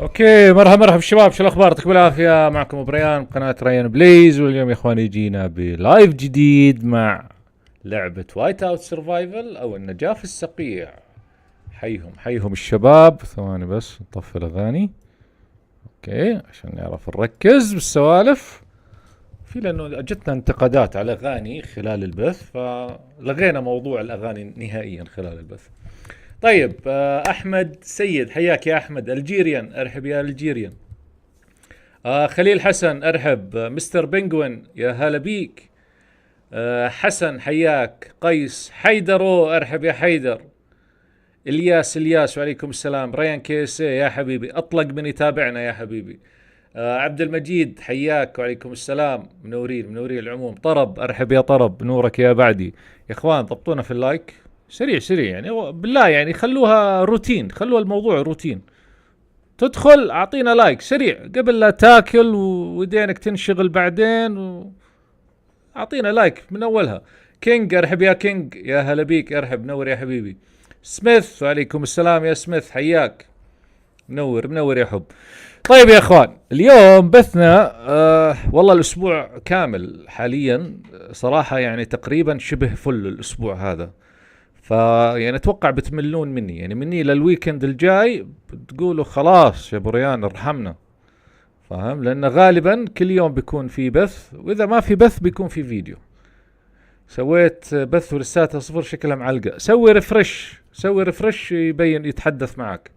اوكي، مرحبا شباب، شو الاخبار؟ يعطيكم العافيه. معكم ابو ريان، قناه ريان بلايز. واليوم يا اخواني جينا بلايف جديد مع لعبه WhiteOut Survival او النجاه في الصقيع. حيهم الشباب. ثواني بس نطفي الاغاني اوكي عشان نعرف نركز بالسوالف. في لانه جتنا انتقادات على اغاني خلال البث، فلغينا موضوع الاغاني نهائيا خلال البث. طيب احمد سيد، حياك يا احمد. الجيريان، ارحب يا الجيريان. خليل حسن، ارحب. مستر بنجوين، يا هلا بيك. حسن حياك. قيس حيدرو، ارحب يا حيدر. الياس وعليكم السلام. ريان كيسي يا حبيبي، اطلق من يتابعنا يا حبيبي. عبد المجيد حياك وعليكم السلام. منورين العموم. طرب، ارحب يا طرب، نورك يا بعدي. يا اخوان ضبطونا في اللايك سريع يعني بالله، يعني خلوها روتين، خلوها الموضوع روتين. تدخل اعطينا لايك سريع قبل لا تاكل ودينك تنشغل بعدين اعطينا لايك من اولها. كينج، ارحب يا كينج، يا هلا بيك، ارحب، نور يا حبيبي. سميث، وعليكم السلام يا سميث، حياك. منور يا حب. طيب يا اخوان، اليوم بثنا والله الاسبوع كامل حاليا صراحة، يعني تقريبا شبه فل الاسبوع هذا. يعني اتوقع بتملون مني، يعني مني للويكند الجاي بتقولوا خلاص يا ابو ريان ارحمنا، فاهم؟ لان غالبا كل يوم بيكون في بث، واذا ما في بث بيكون في فيديو. سويت بث ولساتها صفر، شكلها معلقة. سوي ريفرش يبين يتحدث معك.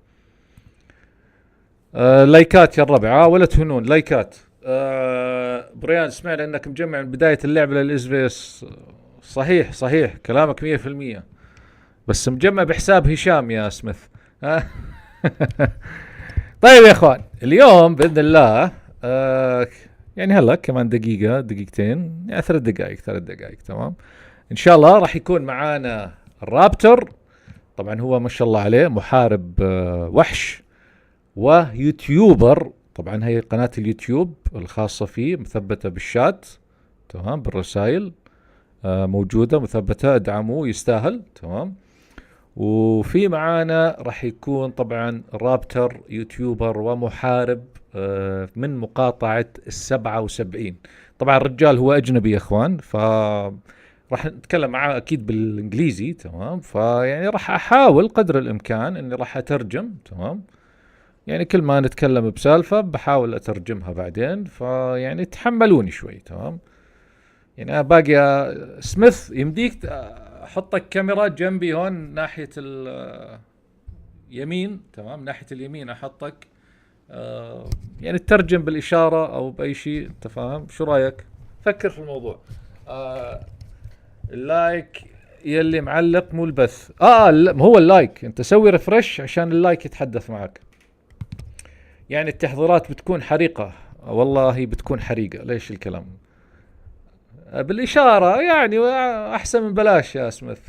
لايكات يا الربع، ولا تهنون، لايكات. بريان، سمعنا انك مجمع من بداية اللعبة للاس في اس. صحيح كلامك 100%، بس مجمع بحساب هشام يا سميث. طيب يا اخوان، اليوم باذن الله يعني هلا كمان دقيقتين، يعني 3 دقائق تمام ان شاء الله. راح يكون معانا الرابتور، طبعا هو ما شاء الله عليه محارب وحش ويوتيوبر. طبعا هي قناة اليوتيوب الخاصة فيه مثبتة بالشات، تمام، بالرسائل موجودة مثبتة، ادعموه يستاهل، تمام. وفي معانا راح يكون طبعا رابتر يوتيوبر ومحارب من مقاطعة 77. طبعا الرجال هو اجنبي يا اخوان، راح نتكلم معاه اكيد بالانجليزي، تمام. فيعني راح احاول قدر الامكان اني راح اترجم، تمام. يعني كل ما نتكلم بسالفة بحاول اترجمها بعدين، فيعني تحملوني شوي، تمام. يعني انا باقي سميث، يمديك احطك كاميرا جنبي هون ناحية اليمين، تمام، ناحية اليمين احطك يعني تترجم بالاشارة او باي شيء، انت فاهم؟ شو رايك؟ فكر في الموضوع. اللايك يلي معلق مو البث. هو اللايك، انت سوي ريفرش عشان اللايك يتحدث معك. يعني التحضيرات بتكون حريقة، والله بتكون حريقة. ليش الكلام بالإشارة؟ يعني أحسن من بلاش يا سميث.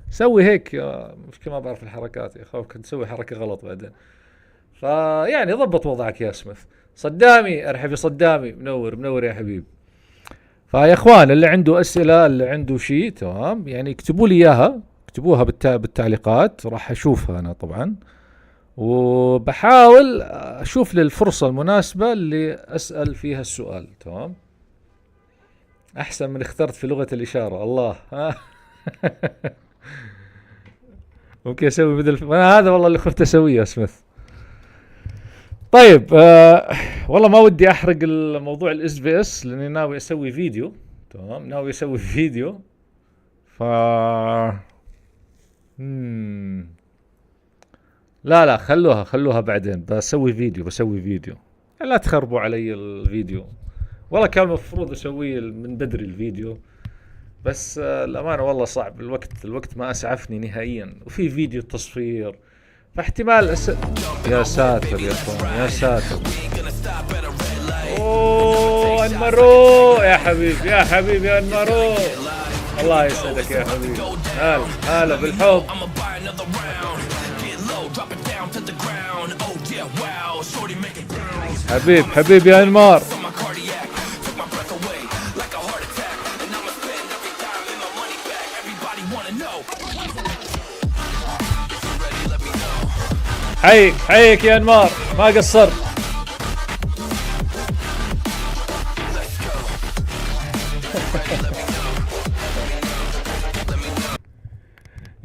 سوي هيك، مشكلة ما بعرف الحركات يا أخوة، كنت تسوي حركة غلط بعدين. فيعني ضبط وضعك يا سميث. صدامي، ارحب يا صدامي، منور يا حبيب. فيا اخوان، اللي عنده أسئلة، اللي عنده شيء، تمام، يعني اكتبوا لي إياها، اكتبوها بالتعليقات، راح أشوفها أنا طبعا، وبحاول أشوف للفرصة المناسبة اللي أسأل فيها السؤال، تمام. احسن من اخترت في لغة الاشارة، الله. ممكن اسوي بدل انا هذا، والله اللي خفت اسويه يا سميث. طيب والله ما ودي احرق الموضوع الاس في اس، لاني ناوي اسوي فيديو، تمام، ف لا خلوها بعدين. بسوي فيديو، لا تخربوا علي الفيديو. والله كان المفروض اسويه من بدري الفيديو، بس الامانه والله صعب، الوقت ما اسعفني نهائيا، وفي فيديو تصفير. فاحتمال يا ساتر يا اخوان، يا ساتر. اوه انمرو يا حبيبي، يا حبيبي يا انمرو، الله يسعدك يا حبيبي. هلا هلا بالحب. حبيب حبيب يا انمار. حيك حيك يا انمار، ما قصرت.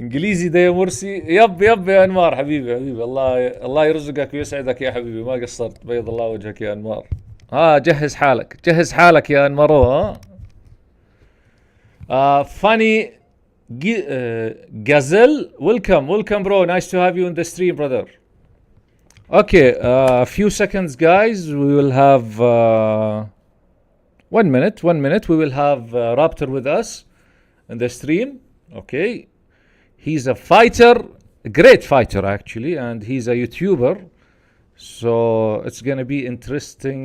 انجليزي ده يا مرسي. يب يب يا انمار حبيبي حبيبي، الله يرزقك ويسعدك يا حبيبي، ما قصرت. بيض الله وجهك يا انمار. جهز حالك، جهز حالك يا انمارو. فاني Gazelle, welcome bro, nice to have you on the stream brother. Okay, a few seconds guys, we will have 1 minute, we will have Raptor with us in the stream. Okay, he's a fighter, a great fighter actually, and he's a YouTuber, so it's gonna be interesting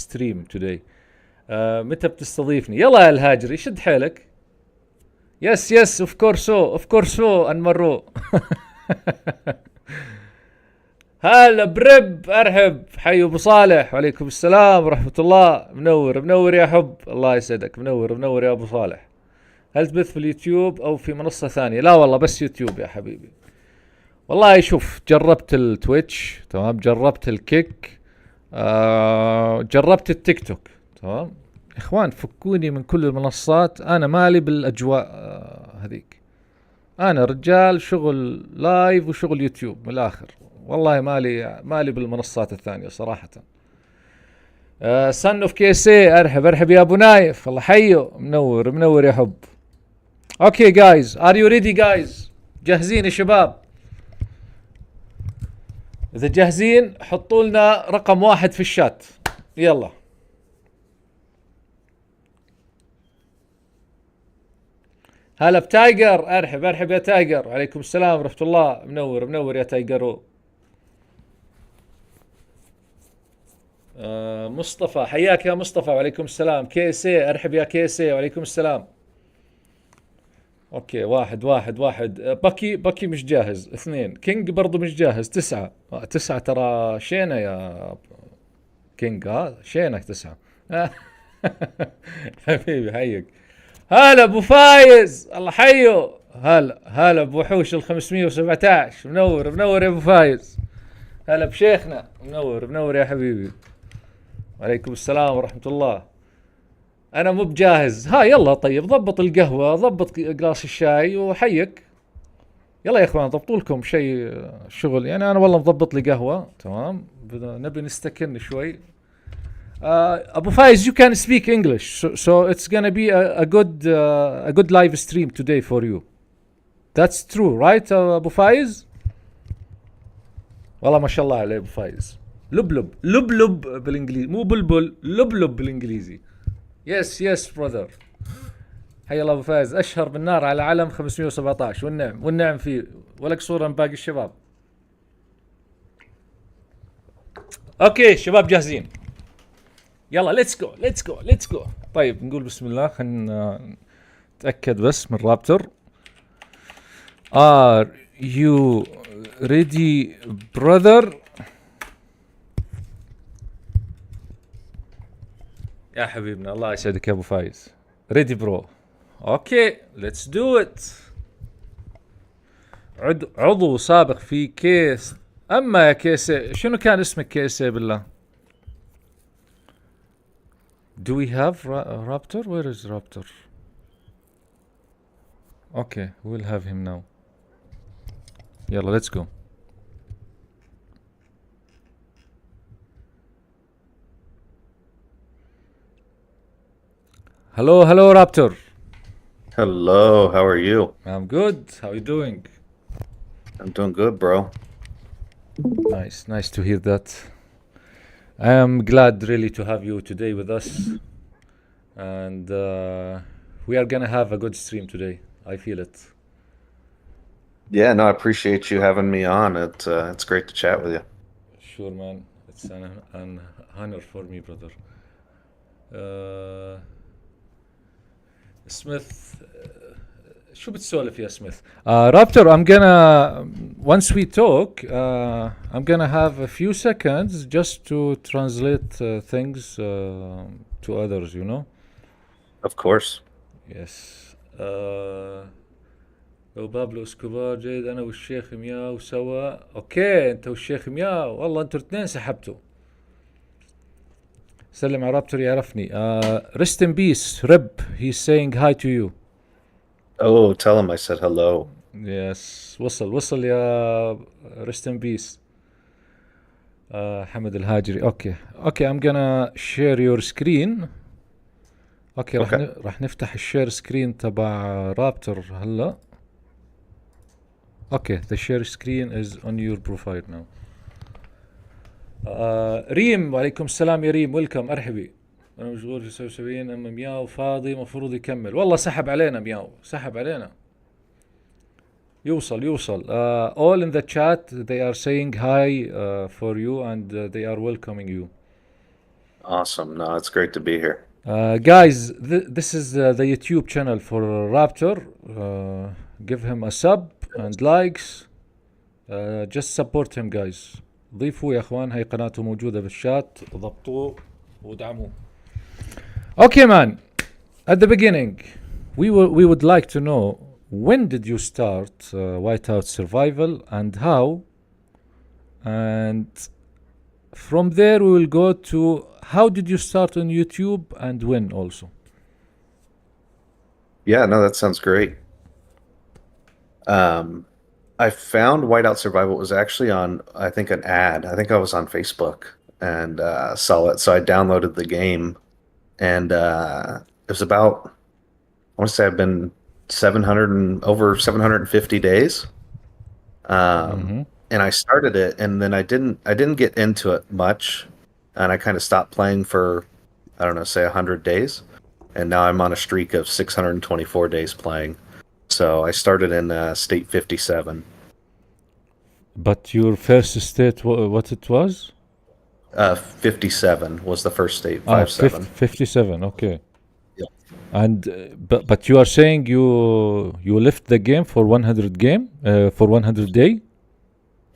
stream today. متى بتستضيفني؟ يلا يا الهاجري شد حيلك. يس اوف كورس انمرو. هلا برب، ارحب، حي ابو صالح، وعليكم السلام ورحمه الله. منور يا حب، الله يسعدك. منور يا ابو صالح. هل تبث في اليوتيوب او في منصه ثانيه؟ لا والله بس يوتيوب يا حبيبي. والله شوف، جربت التويتش تمام، جربت الكيك، جربت التيك توك تمام. اخوان فكوني من كل المنصات، انا مالي بالاجواء هذيك. انا رجال شغل لايف وشغل يوتيوب من الاخر، والله مالي بالمنصات الثانيه صراحه. سن اوف كي سي، ارحب يا ابو نايف، الله حيه. منور يا حب. اوكي جايز، ار يو ريدي جايز؟ جاهزين يا شباب؟ اذا جاهزين حطوا لنا رقم 1 في الشات، يلا. هلا بتايجر، ارحب يا تايجر، عليكم السلام ورحمة الله. منور يا تايجرو. مصطفى، حياك يا مصطفى، وعليكم السلام. كيسي، ارحب يا كيسي، وعليكم السلام. اوكي، واحد. باكي مش جاهز. 2 كينج برضو مش جاهز. 9 ترى شينة يا كينج، شينك 9. حبيبي حيك. هلا ابو فايز، الله حيه. هلا ابو وحوش ال 517. منور يا ابو فايز. هلا بشيخنا، منور يا حبيبي. وعليكم السلام ورحمة الله. انا مو بجاهز. يلا طيب، ضبط القهوة، ضبط قلاص الشاي وحيك. يلا يا اخوان، ضبطوا لكم شيء شغل يعني. انا والله مضبط لي قهوة تمام، نبي نستكن شوي. Abu Faiz, you can speak English, so it's gonna be a good live stream today for you. That's true, right, Abu Faiz? والله ما شاء الله عليه أبو فايز. لب بالإنجليزي، مو بلبل، لب بالإنجليزي. Yes brother. حي الله أبو فايز، أشهر بالنار على علم 517. والنعم فيه، ولك صورة من باقي الشباب. أوكي شباب جاهزين؟ يلا let's go. طيب نقول بسم الله، خلينا نتأكد بس من رابتور. Are you ready brother؟ يا حبيبنا، الله يسعدك يا ابو فايز. ready bro. اوكي let's do it. عضو سابق في كيس. اما يا كيسي، شنو كان اسمك كيسي بالله؟ Do we have Raptor? Where is Raptor? Okay, we'll have him now. يلا let's go. Hello Raptor. Hello, how are you? I'm good. How are you doing? I'm doing good, bro. Nice to hear that. I am glad really to have you today with us, and we are gonna have a good stream today. I feel it. Yeah, no, I appreciate you having me on. It's great to chat with you. Sure man, it's an honor for me brother. uh, سميث شو بتسولف يا سميث؟ Raptor, I'm gonna once we talk, I'm gonna have a few seconds just to translate things to others, you know. Of course. Yes. لو بابلو اسكوبار جيد انا والشيخ مياو سوا. اوكي انت والشيخ مياو، والله انتوا الاثنين سحبتوا. سلم على رابتور يعرفني. rest in peace رب, he's saying hi to you. Oh, tell him I said hello. Yes, وصل يا rest in peace. حمد الهاجري. اوكي I'm gonna share your screen. اوكي Okay. راح نفتح الشير سكرين تبع رابتور هلا. اوكي the share screen is on your profile now. ريم، وعليكم السلام يا ريم، ويلكم، ارحبي. انا مشغول في 77 اما مياو فاضي مفروض يكمل. والله سحب علينا مياو، سحب علينا. يوصل all in the chat they are saying hi for you and they are welcoming you. Awesome. No, it's great to be here. Guys, this is the YouTube channel for Raptor. Give him a sub and likes. Just support him guys. ضيفوا يا اخوان، هاي قناته موجودة بالشات، ضبطوه ودعموه. Okay man, at the beginning we would like to know, when did you start WhiteOut Survival and how? And from there we will go to how did you start on YouTube and when also. Yeah, no, that sounds great. I found WhiteOut Survival was actually on, I think, an ad. I think I was on Facebook and saw it. So I downloaded the game, and it was about, I want to say I've been 700 and over 750 days. And I started it, and then I didn't get into it much, and I kind of stopped playing for, I don't know, say 100 days, and now I'm on a streak of 624 days playing. So I started in state 57. But your first state, what it was? 57 was the first state. 57. 57. Okay. Yeah. And but you are saying you left the game for 100 game for 100 day?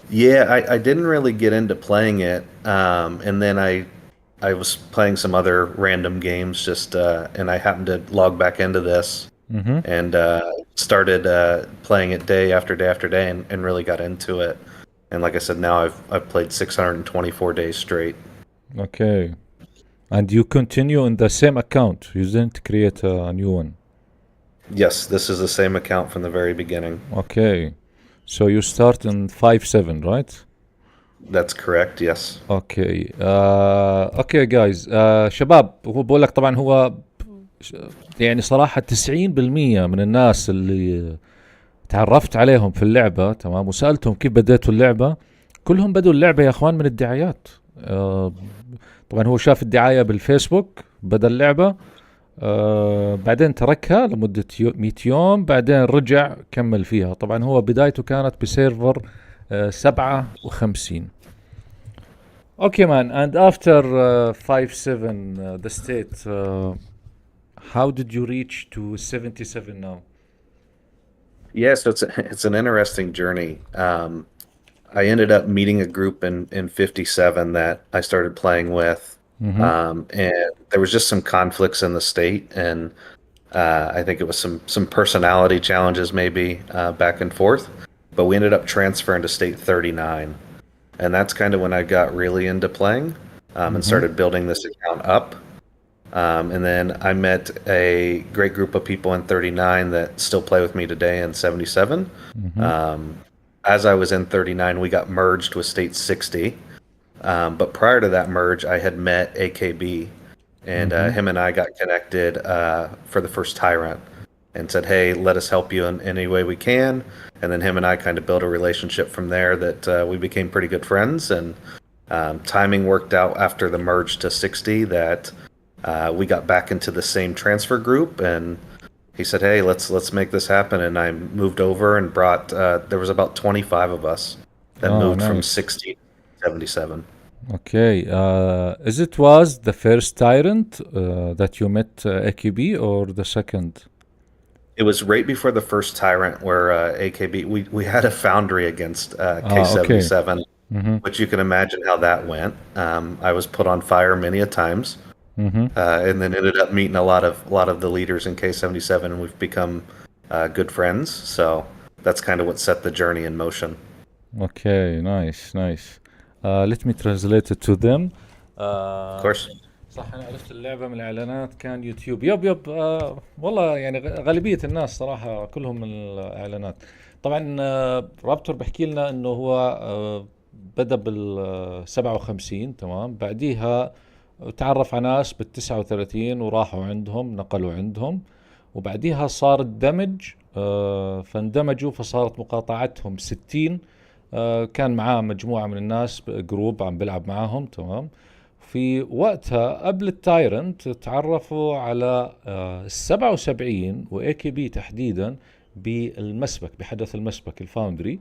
Yeah, I didn't really get into playing it, and then I was playing some other random games just, and I happened to log back into this and started playing it day after day after day, and really got into it. And like I said, now I've played 624 days straight. Okay. And you continue in the same account. You didn't create a new one. Yes, this is the same account from the very beginning. Okay. So you start in 5-7, right? That's correct, yes. Okay. Okay guys. شباب، هو بقول لك طبعا هو يعني صراحة 90% من الناس اللي تعرفت عليهم في اللعبة، تمام، وسألتهم كيف بديتوا اللعبة، كلهم بدوا اللعبة يا اخوان من الدعايات. طبعا هو شاف الدعاية بالفيسبوك، بدأ اللعبة، بعدين تركها لمدة 100 يوم، بعدين رجع كمل فيها. طبعا هو بدايته كانت بسيرفر 57. Okay man, and after 5-7 the state, how did you reach to 77 now? Yeah, so it's an interesting journey. I ended up meeting a group in 57 that I started playing with, and there was just some conflicts in the state, and I think it was some personality challenges maybe back and forth. But we ended up transferring to state 39, and that's kind of when I got really into playing and started building this account up. And then I met a great group of people in 39 that still play with me today in 77. As I was in 39, we got merged with state 60. But prior to that merge, I had met AKB, and him and I got connected for the first Tyrant, and said, hey, let us help you in any way we can. And then him and I kind of built a relationship from there that we became pretty good friends. And timing worked out after the merge to 60 that we got back into the same transfer group, and he said, "Hey, let's make this happen." And I moved over and brought. There was about 25 of us that moved from nice. 60 to 77. Okay. Is it was the first tyrant that you met AKB or the second? It was right before the first tyrant where AKB. We had a foundry against K77, Mm-hmm. which you can imagine how that went. I was put on fire many a times. Mm-hmm. And then ended up meeting a lot of the leaders in K77, and we've become good friends. So that's kind of what set the journey in motion. Okay, nice. Let me translate it to them. Of course. صح، أنا عرفت اللعبة من الإعلانات كان يوتيوب. يب والله يعني غالبية الناس صراحة كلهم من الإعلانات. طبعا رابتور بحكي لنا إنه هو بدأ بال57 تمام، بعديها تعرف على ناس بال39 وراحوا عندهم نقلوا عندهم، وبعديها صار الدمج فاندمجوا فصارت مقاطعتهم 60. كان معاه مجموعة من الناس جروب عم بلعب معاهم تمام. في وقتها قبل التايرنت تعرفوا على ال77 واي كي بي تحديدا بالمسبك، بحدث المسبك الفاوندري.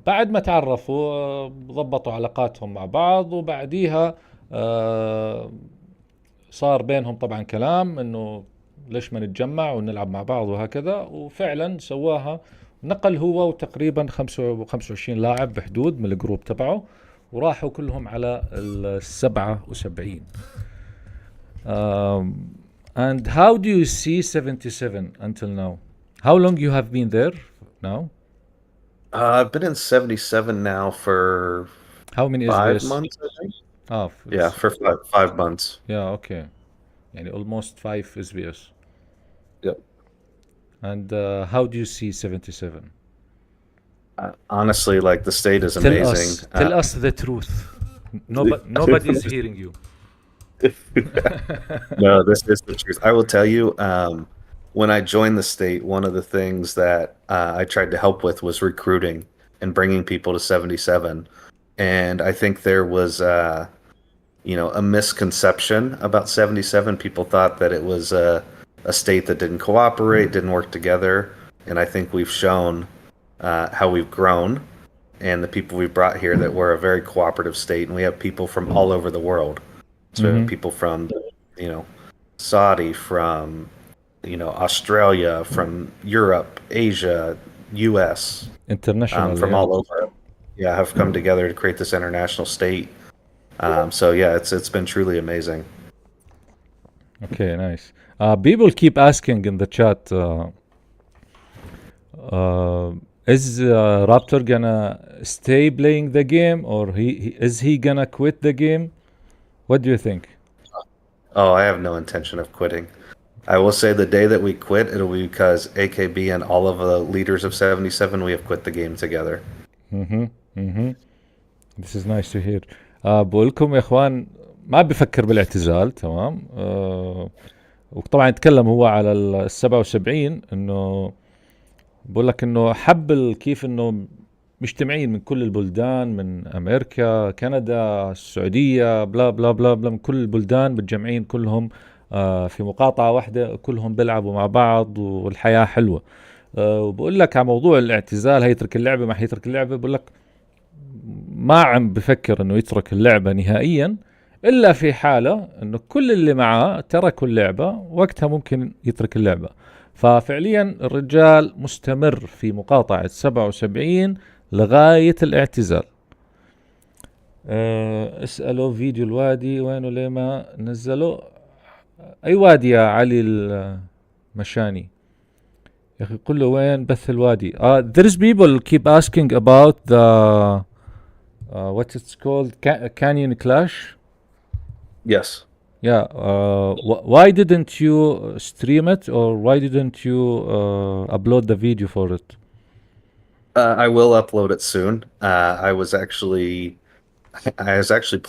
بعد ما تعرفوا ضبطوا علاقاتهم مع بعض، وبعديها صار بينهم طبعا كلام انه ليش ما نتجمع ونلعب مع بعض وهكذا، وفعلا سواها. نقل هو وتقريبا 25 لاعب بحدود من الجروب تبعه، وراحوا كلهم على ال77. And how do you see 77 until now? How long you have been there now? I've been in 77 now for How many 5 SBS? months, I think. Ah, Yeah, for 5 months. Yeah, okay. يعني almost 5 SBS. Yep. And how do you see 77? Honestly, like the state is amazing. Tell us the truth. Nobody is hearing you. No, this is the truth. I will tell you, when I joined the state, one of the things that I tried to help with was recruiting and bringing people to 77. And I think there was, a misconception about 77. People thought that it was a state that didn't cooperate, didn't work together. And I think we've shown how we've grown and the people we've brought here that we're a very cooperative state. And we have people from all over the world. So we have people from, Saudi, from, Australia, from Europe, Asia, US, International, from all over. Yeah, have come together to create this international state. So yeah, it's been truly amazing. Okay, nice. People keep asking in the chat, is Raptor gonna stay playing the game, or is he gonna quit the game? What do you think? Oh, I have no intention of quitting. I will say the day that we quit, it'll be because AKB and all of the leaders of 77, we have quit the game together. This is nice to hear. بقول لكم يا اخوان ما بفكر بالاعتزال تمام. وطبعا يتكلم هو على ال77 انه بقول لك انه حب كيف انه مجتمعين من كل البلدان، من امريكا، كندا، السعوديه، بلا بلا بلا بلا، من كل البلدان متجمعين كلهم في مقاطعه واحده، كلهم بيلعبوا مع بعض والحياه حلوه. وبقول لك على موضوع الاعتزال، هيترك اللعبه ما هيترك اللعبه، بقول لك ما عم بفكر انه يترك اللعبه نهائيا، الا في حاله انه كل اللي معاه تركوا اللعبه، وقتها ممكن يترك اللعبه. ففعليا الرجال مستمر في مقاطعه 77 لغايه الاعتزال. اسالوا فيديو الوادي وينه ليه ما نزلوا؟ اي وادي يا علي المشاني يا اخي؟ قل له وين بث الوادي. There's people keep asking about the what it's called, Canyon Clash. Yes. Yeah. Why didn't you stream it, or why didn't you upload the video for it? I will upload it soon. I was actually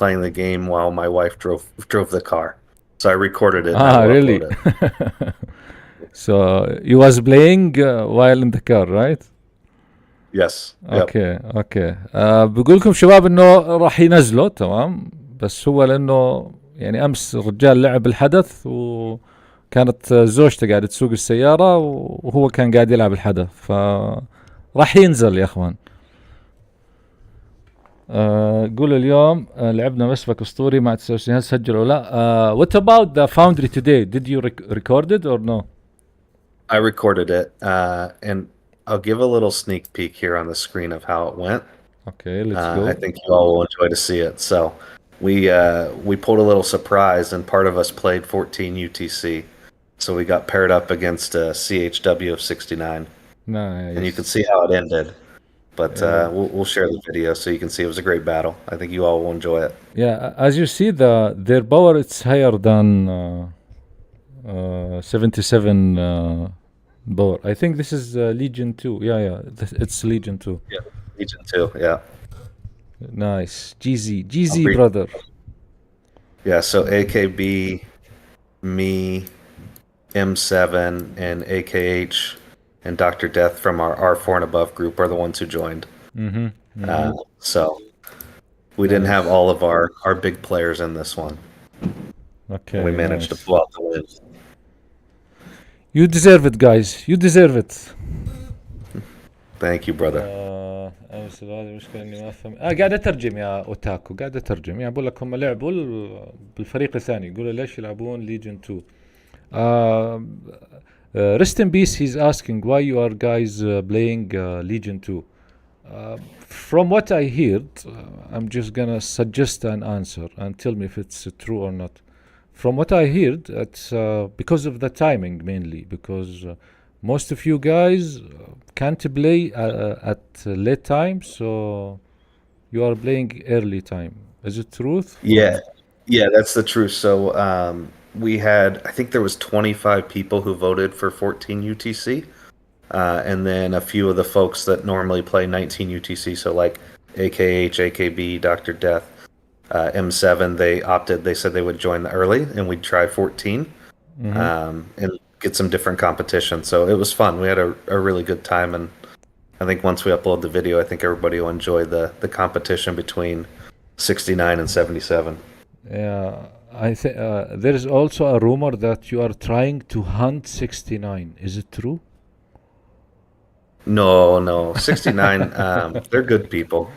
playing the game while my wife drove the car, so I recorded it. And I will Really? upload it. So you was playing while in the car, right? Yes. اوكي. بقول لكم شباب انه راح ينزلوا تمام، بس هو لانه يعني امس الرجال لعب الحدث كانت زوجته قاعدة تسوق السيارة وهو كان قاعد يلعب الحدث، راح ينزل يا اخوان. قول اليوم لعبنا مسبق اسطوري مع 99، هل سجل ولا لا؟ What about the foundry today? Did you record it or no? I recorded it, and I'll give a little sneak peek here on the screen of how it went. Okay, let's go. I think you all will enjoy to see it. So we pulled a little surprise, and part of us played 14 UTC. So we got paired up against a CHW of 69, Nice. and you can see how it ended. But we'll share the video so you can see it was a great battle. I think you all will enjoy it. Yeah, as you see, their power it's higher than 77 power. I think this is Legion 2. Yeah, it's Legion 2. Yeah, Legion 2, yeah. Nice. GZ brother. Yeah, so AKB, me, M7, and AKH, and Dr. Death from our R4 and above group are the ones who joined. So we didn't have all of our big players in this one. Okay. We managed to pull out the win. You deserve it, guys. You deserve it. Thank you, brother. امس هذه مشكلة اني ما افهم. قاعد اترجم يا اوتاكو، قاعد اترجم. يعني بقول لك هم لعبوا بالفريق الثاني، يقولوا ليش يلعبون ليجن 2. Rest in peace, he's asking why you are guys playing Legion 2. From what I heard, I'm just gonna suggest an answer and tell me if it's true or not. From what I heard, it's because of the timing mainly, because most of you guys can't play at late time, so you are playing early time. Is it truth? Yeah, that's the truth. So we had, I think there was 25 people who voted for 14 UTC, and then a few of the folks that normally play 19 UTC, so like AKH, AKB, Dr. Death, M7, they said they would join the early and we'd try 14 and get some different competition. So it was fun. We had a really good time, and I think once we upload the video, I think everybody will enjoy the competition between 69 and 77. Yeah, I think there is also a rumor that you are trying to hunt 69. Is it true? No, 69. They're good people.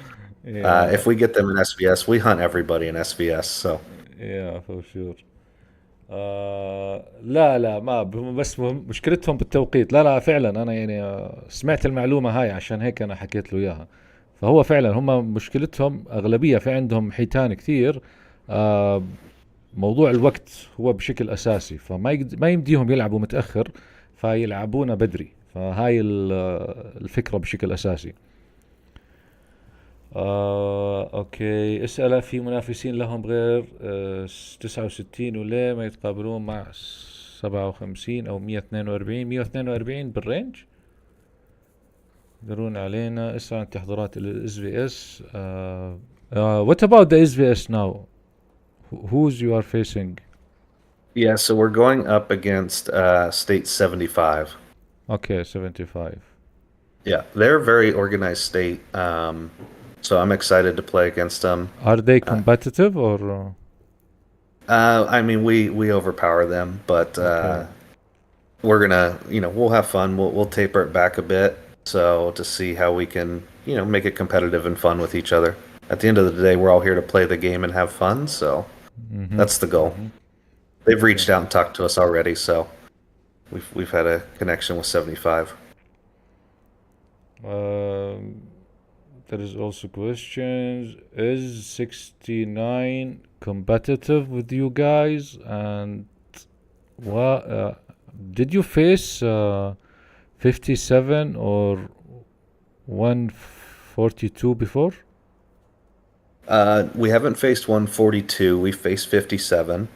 Yeah. If we get them in SVS, we hunt everybody in SVS. So Yeah, for sure. لا ما بس مشكلتهم بالتوقيت. لا فعلا انا يعني سمعت المعلومة هاي، عشان هيك انا حكيت له اياها. فهو فعلا هم مشكلتهم اغلبية في عندهم حيتان كثير. موضوع الوقت هو بشكل اساسي، ما يمديهم يلعبوا متأخر، فيلعبونا بدري. فهاي الفكرة بشكل اساسي. اوكي، اسأله في منافسين لهم غير 69 وليه ما يتقابلون مع 57 او 142 بالرينج؟ يقدرون علينا. اسأل عن تحضيرات SVS. What about the SVS now? Who's you are facing? Yeah, so we're going up against State 75. Okay, 75. Yeah, they're a very organized state. So I'm excited to play against them. Are they competitive or? I mean, we overpower them, but Okay. we're gonna, we'll have fun. We'll taper it back a bit, so to see how we can, make it competitive and fun with each other. At the end of the day, we're all here to play the game and have fun. So that's the goal. They've reached out and talked to us already, so we've had a connection with 75. There is also questions. Is 69 competitive with you guys? And what did you face 57 or 142 before? We haven't faced 142. We faced 57.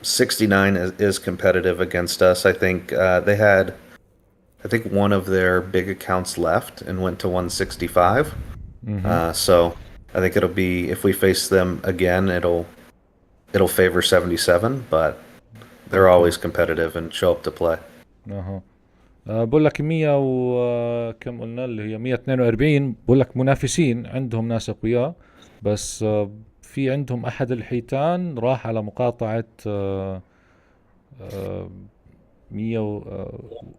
69 is competitive against us. I think they had, one of their big accounts left and went to 165. So I think it'll be, if we face them again, it'll favor 77, but they're always competitive and show up to play. بقول لك 100 وكم قلنا اللي هي 142. بقول لك منافسين عندهم ناس اقوياء، بس في عندهم احد الحيتان راح على مقاطعة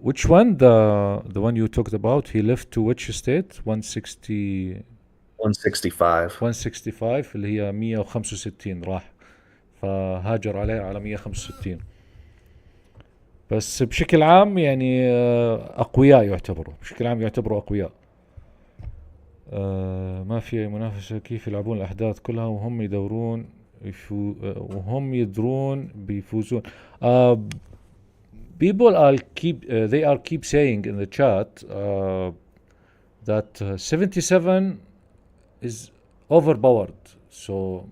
which one, the one you talked about, he left to which state? 160 165. 165 اللي هي 165 راح، فهاجر عليه على 165. بس بشكل عام يعني اقوياء يعتبروا، بشكل عام يعتبروا اقوياء. ما في اي منافسة، كيف يلعبون الاحداث كلها وهم يدورون وهم يدرون بيفوزون. people are keep saying in the chat that 77 is overpowered. So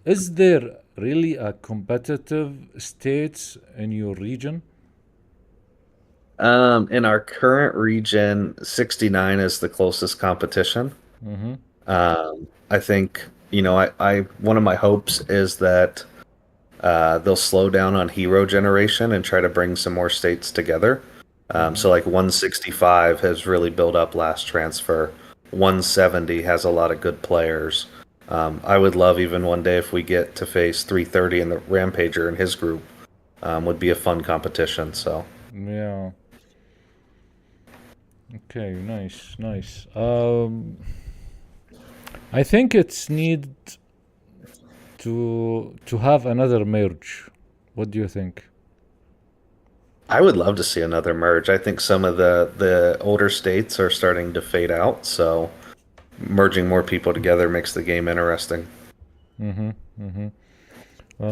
is there really a competitive states in your region? In our current region, 69 is the closest competition. I think, I one of my hopes is that they'll slow down on hero generation and try to bring some more states together. So like 165 has really built up last transfer. 170 has a lot of good players. I would love even one day if we get to face 330 and the Rampager and his group. Would be a fun competition. So yeah. Okay, nice. I think it's need to have another merge. What do you think? I would love to see another merge. I think some of the older states are starting to fade out, so merging more people together makes the game interesting.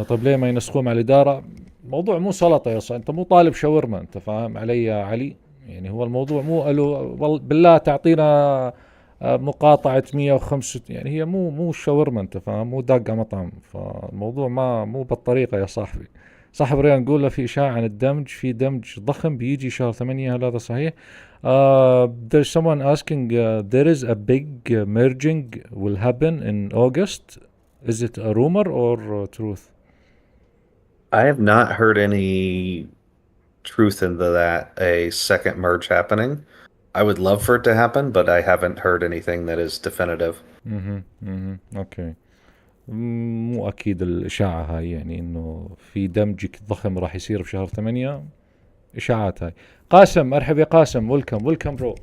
طيب ليه ما ينسقوا مع الإدارة؟ الموضوع مو سلطة يا صاحبي، انت مو طالب شاورما، انت فاهم علي يا علي؟ يعني هو الموضوع مو قالوا بالله تعطينا مقاطعة 105، يعني هي مو شاورما، انت فاهم، مو داقة مطعم. فالموضوع مو بالطريقة يا صاحبي. صاحب ريان نقول له في إشاعة عن الدمج، في دمج ضخم بيجي شهر 8، هل هذا صحيح؟ There's someone asking there is a big merging will happen in August. Is it a rumor or truth? I have not heard any truth into that, a second merge happening. I would love for it to happen, but I haven't heard anything that is definitive. اوكي. مو اكيد الاشاعة هاي، يعني انه في دمج ضخم راح يصير بشهر 8، اشاعات هاي. قاسم، مرحبا يا قاسم، ويلكم برو.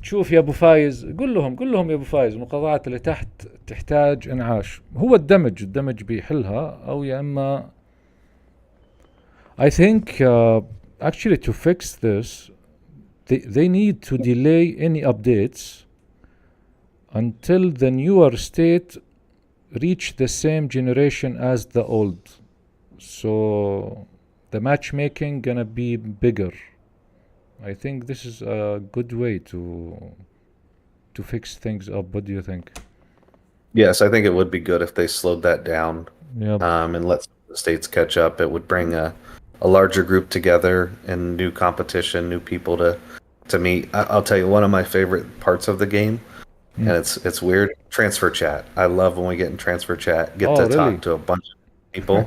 تشوف يا ابو فايز، قل لهم يا ابو فايز، المقاطعات اللي تحت تحتاج انعاش. هو الدمج بيحلها، او يا اما I think actually to fix this they need to delay any updates until the newer state reach the same generation as the old, so the matchmaking gonna be bigger. I think this is a good way to fix things up. What do you think? Yes, I think it would be good if they slowed that down. Yep. And let the states catch up. It would bring a larger group together and new competition, new people to meet. I'll tell you one of my favorite parts of the game, and it's weird, transfer chat. I love when we get in transfer chat, get to really? talk to a bunch of people.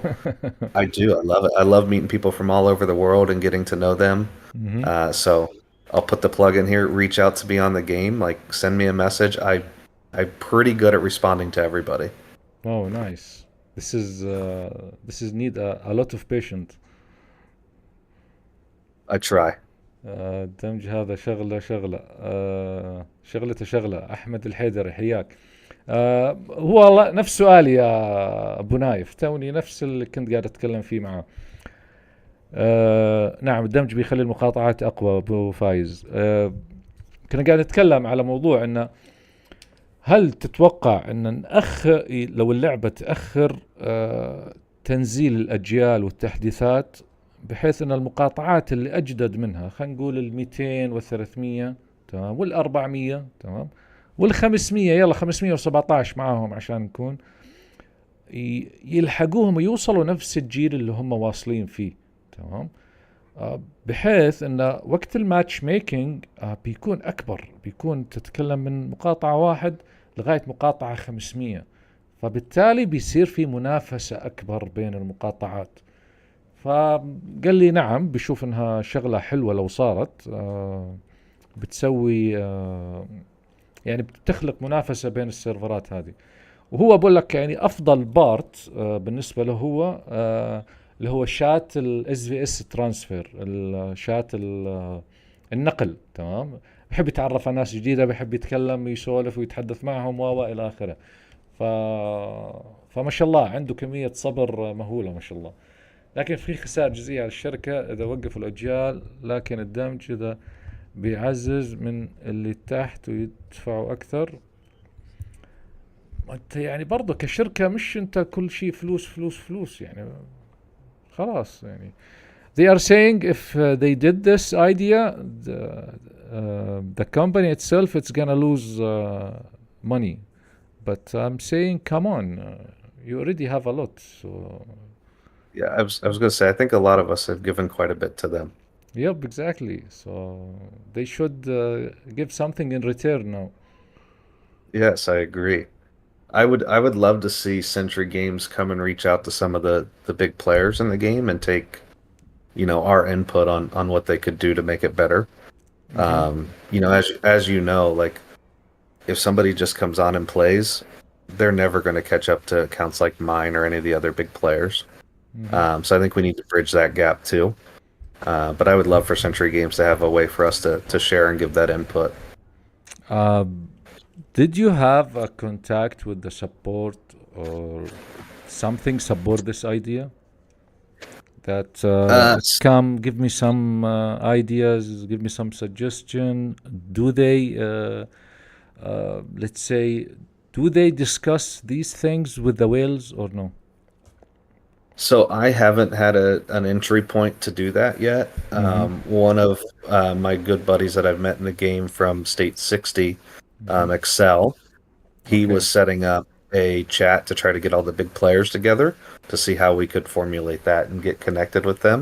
I do. I love it. I love meeting people from all over the world and getting to know them. So I'll put the plug in here. Reach out to be on the game. Like, send me a message. I'm pretty good at responding to everybody. Oh, nice. This is need a lot of patience. I try. الدمج هذا شغلة أحمد الحيدري، حياك. هو والله نفس سؤالي يا أبو نايف، توني نفس اللي كنت قاعد أتكلم فيه معه. نعم، الدمج بيخلي المقاطعات أقوى أبو فايز. كنا قاعد نتكلم على موضوع إنه هل تتوقع إن نأخر، لو اللعبة تأخر تنزيل الأجيال والتحديثات، بحيث ان المقاطعات اللي اجدد منها، خلينا نقول ال 200 وال 300 تمام، وال 400 تمام، وال 500، يلا 517 معاهم عشان نكون يلحقوهم ويوصلوا نفس الجيل اللي هم واصلين فيه، تمام. بحيث ان وقت الماتش ميكينج بيكون اكبر، بيكون تتكلم من مقاطعة واحد لغاية مقاطعة 500، فبالتالي بيصير في منافسة اكبر بين المقاطعات. فقال لي نعم، بشوف انها شغلة حلوة لو صارت، بتسوي يعني بتخلق منافسة بين السيرفرات هذه. وهو بقول لك يعني افضل بارت بالنسبه له هو اللي هو شات الاس في اس ترانسفير، الشات النقل. تمام. بحب يتعرف على ناس جديده، بحب يتكلم يسولف ويتحدث معهم الى اخره. ف فما شاء الله عنده كميه صبر مهوله ما شاء الله. لكن في خسائر جزئيه على الشركه اذا وقفوا الاجيال، لكن الدمج اذا بيعزز من اللي تحت ويدفعوا اكثر. انت يعني برضه كشركة مش انت كل شيء فلوس فلوس فلوس يعني. خلاص يعني they are saying if they did this idea the company itself it's gonna lose money, but I'm saying come on, you already have a lot, so Yeah, I was going to say, I think a lot of us have given quite a bit to them. yep, exactly, so they should give something in return now. Yes, I agree. I would love to see Century Games come and reach out to some of the big players in the game and take, our input on what they could do to make it better. Mm-hmm. As you know, like if somebody just comes on and plays, they're never going to catch up to accounts like mine or any of the other big players. Mm-hmm. So I think we need to bridge that gap too. But I would love for Century Games to have a way for us to share and give that input. Did you have a contact with the support or something support this idea? That come give me some ideas, give me some suggestion. Do they, let's say, do they discuss these things with the whales or no? So I haven't had an entry point to do that yet. One of my good buddies that I've met in the game from State 60, Excel, he Okay. was setting up a chat to try to get all the big players together to see how we could formulate that and get connected with them.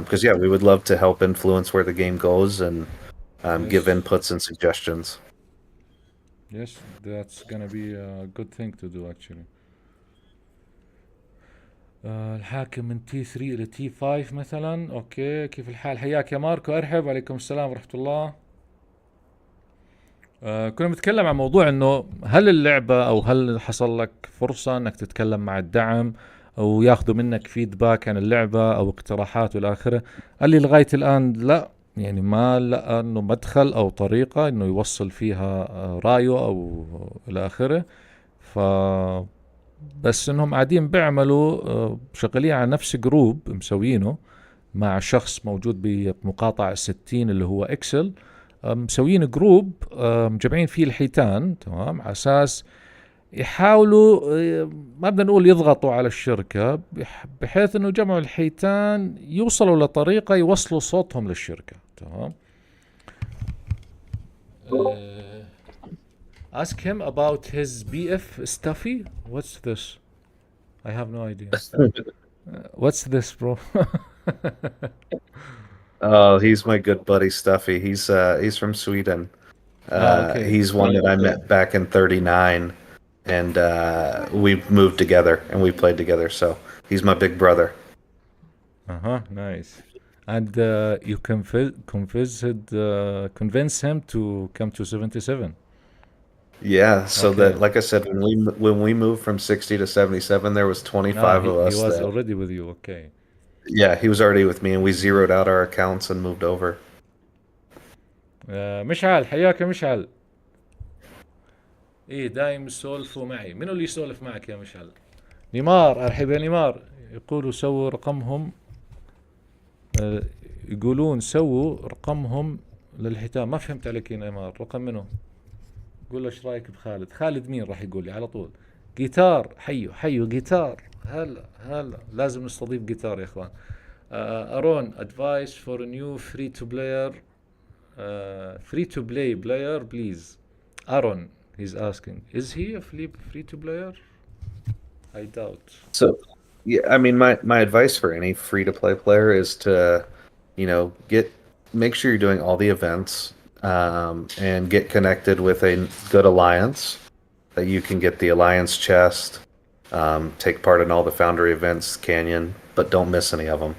Because we would love to help influence where the game goes and give Yes. inputs and suggestions. Yes, that's gonna be a good thing to do actually. الحاكم من تي 3 إلى تي 5 مثلا. أوكي، كيف الحال؟ حياك يا ماركو. أرحب. عليكم السلام ورحمة الله. كنا بنتكلم عن موضوع إنه هل اللعبة أو هل حصل لك فرصة إنك تتكلم مع الدعم أو ياخذوا منك فيدباك عن اللعبة أو اقتراحات والى آخره. قال لي لغاية الآن لا، يعني ما لقى إنه مدخل أو طريقة إنه يوصل فيها رأيه أو إلى آخره. بس انهم قاعدين بيعملوا شغالين على نفس جروب مسوينه مع شخص موجود بمقاطعة 60 اللي هو اكسل. مسويين جروب مجمعين فيه الحيتان، تمام، على اساس يحاولوا ما بدنا نقول يضغطوا على الشركة، بحيث انه جمعوا الحيتان يوصلوا لطريقة يوصلوا صوتهم للشركة. تمام. Ask him about his BF Stuffy. What's this? I have no idea. What's this, bro? Oh, he's my good buddy Stuffy. He's from Sweden. Okay. He's one that I met back in '39, and we moved together and we played together. So he's my big brother. Nice. And you convince him to come to 77. Yeah, so Okay. that, like I said, when we moved from 60 to 77, there was 25 of he us was that, already with you. Okay. yeah, he was already with me, and we zeroed out our accounts and moved over. مشعل، حياك يا مشعل. ايه دايم يسولفوا معي. منو اللي يسولف معك يا مشعل؟ نيمار. ارحب يا نيمار. يقولوا سووا رقمهم، يقولون سووا رقمهم للحيتان. ما فهمت عليك يا نيمار. رقم منو؟ قول له ايش رايك بخالد؟ خالد مين راح يقول لي على طول؟ جيتار. حيو جيتار. هلا لازم نستضيف جيتار يا اخوان. ارون advice for a new free to play player please. Aaron, he's asking, is he a free to player? I doubt. So, yeah, I mean, my advice for any free to play player is to, make sure you're doing all the events, and get connected with a good alliance that you can get the alliance chest, take part in all the foundry events, Canyon, but don't miss any of them.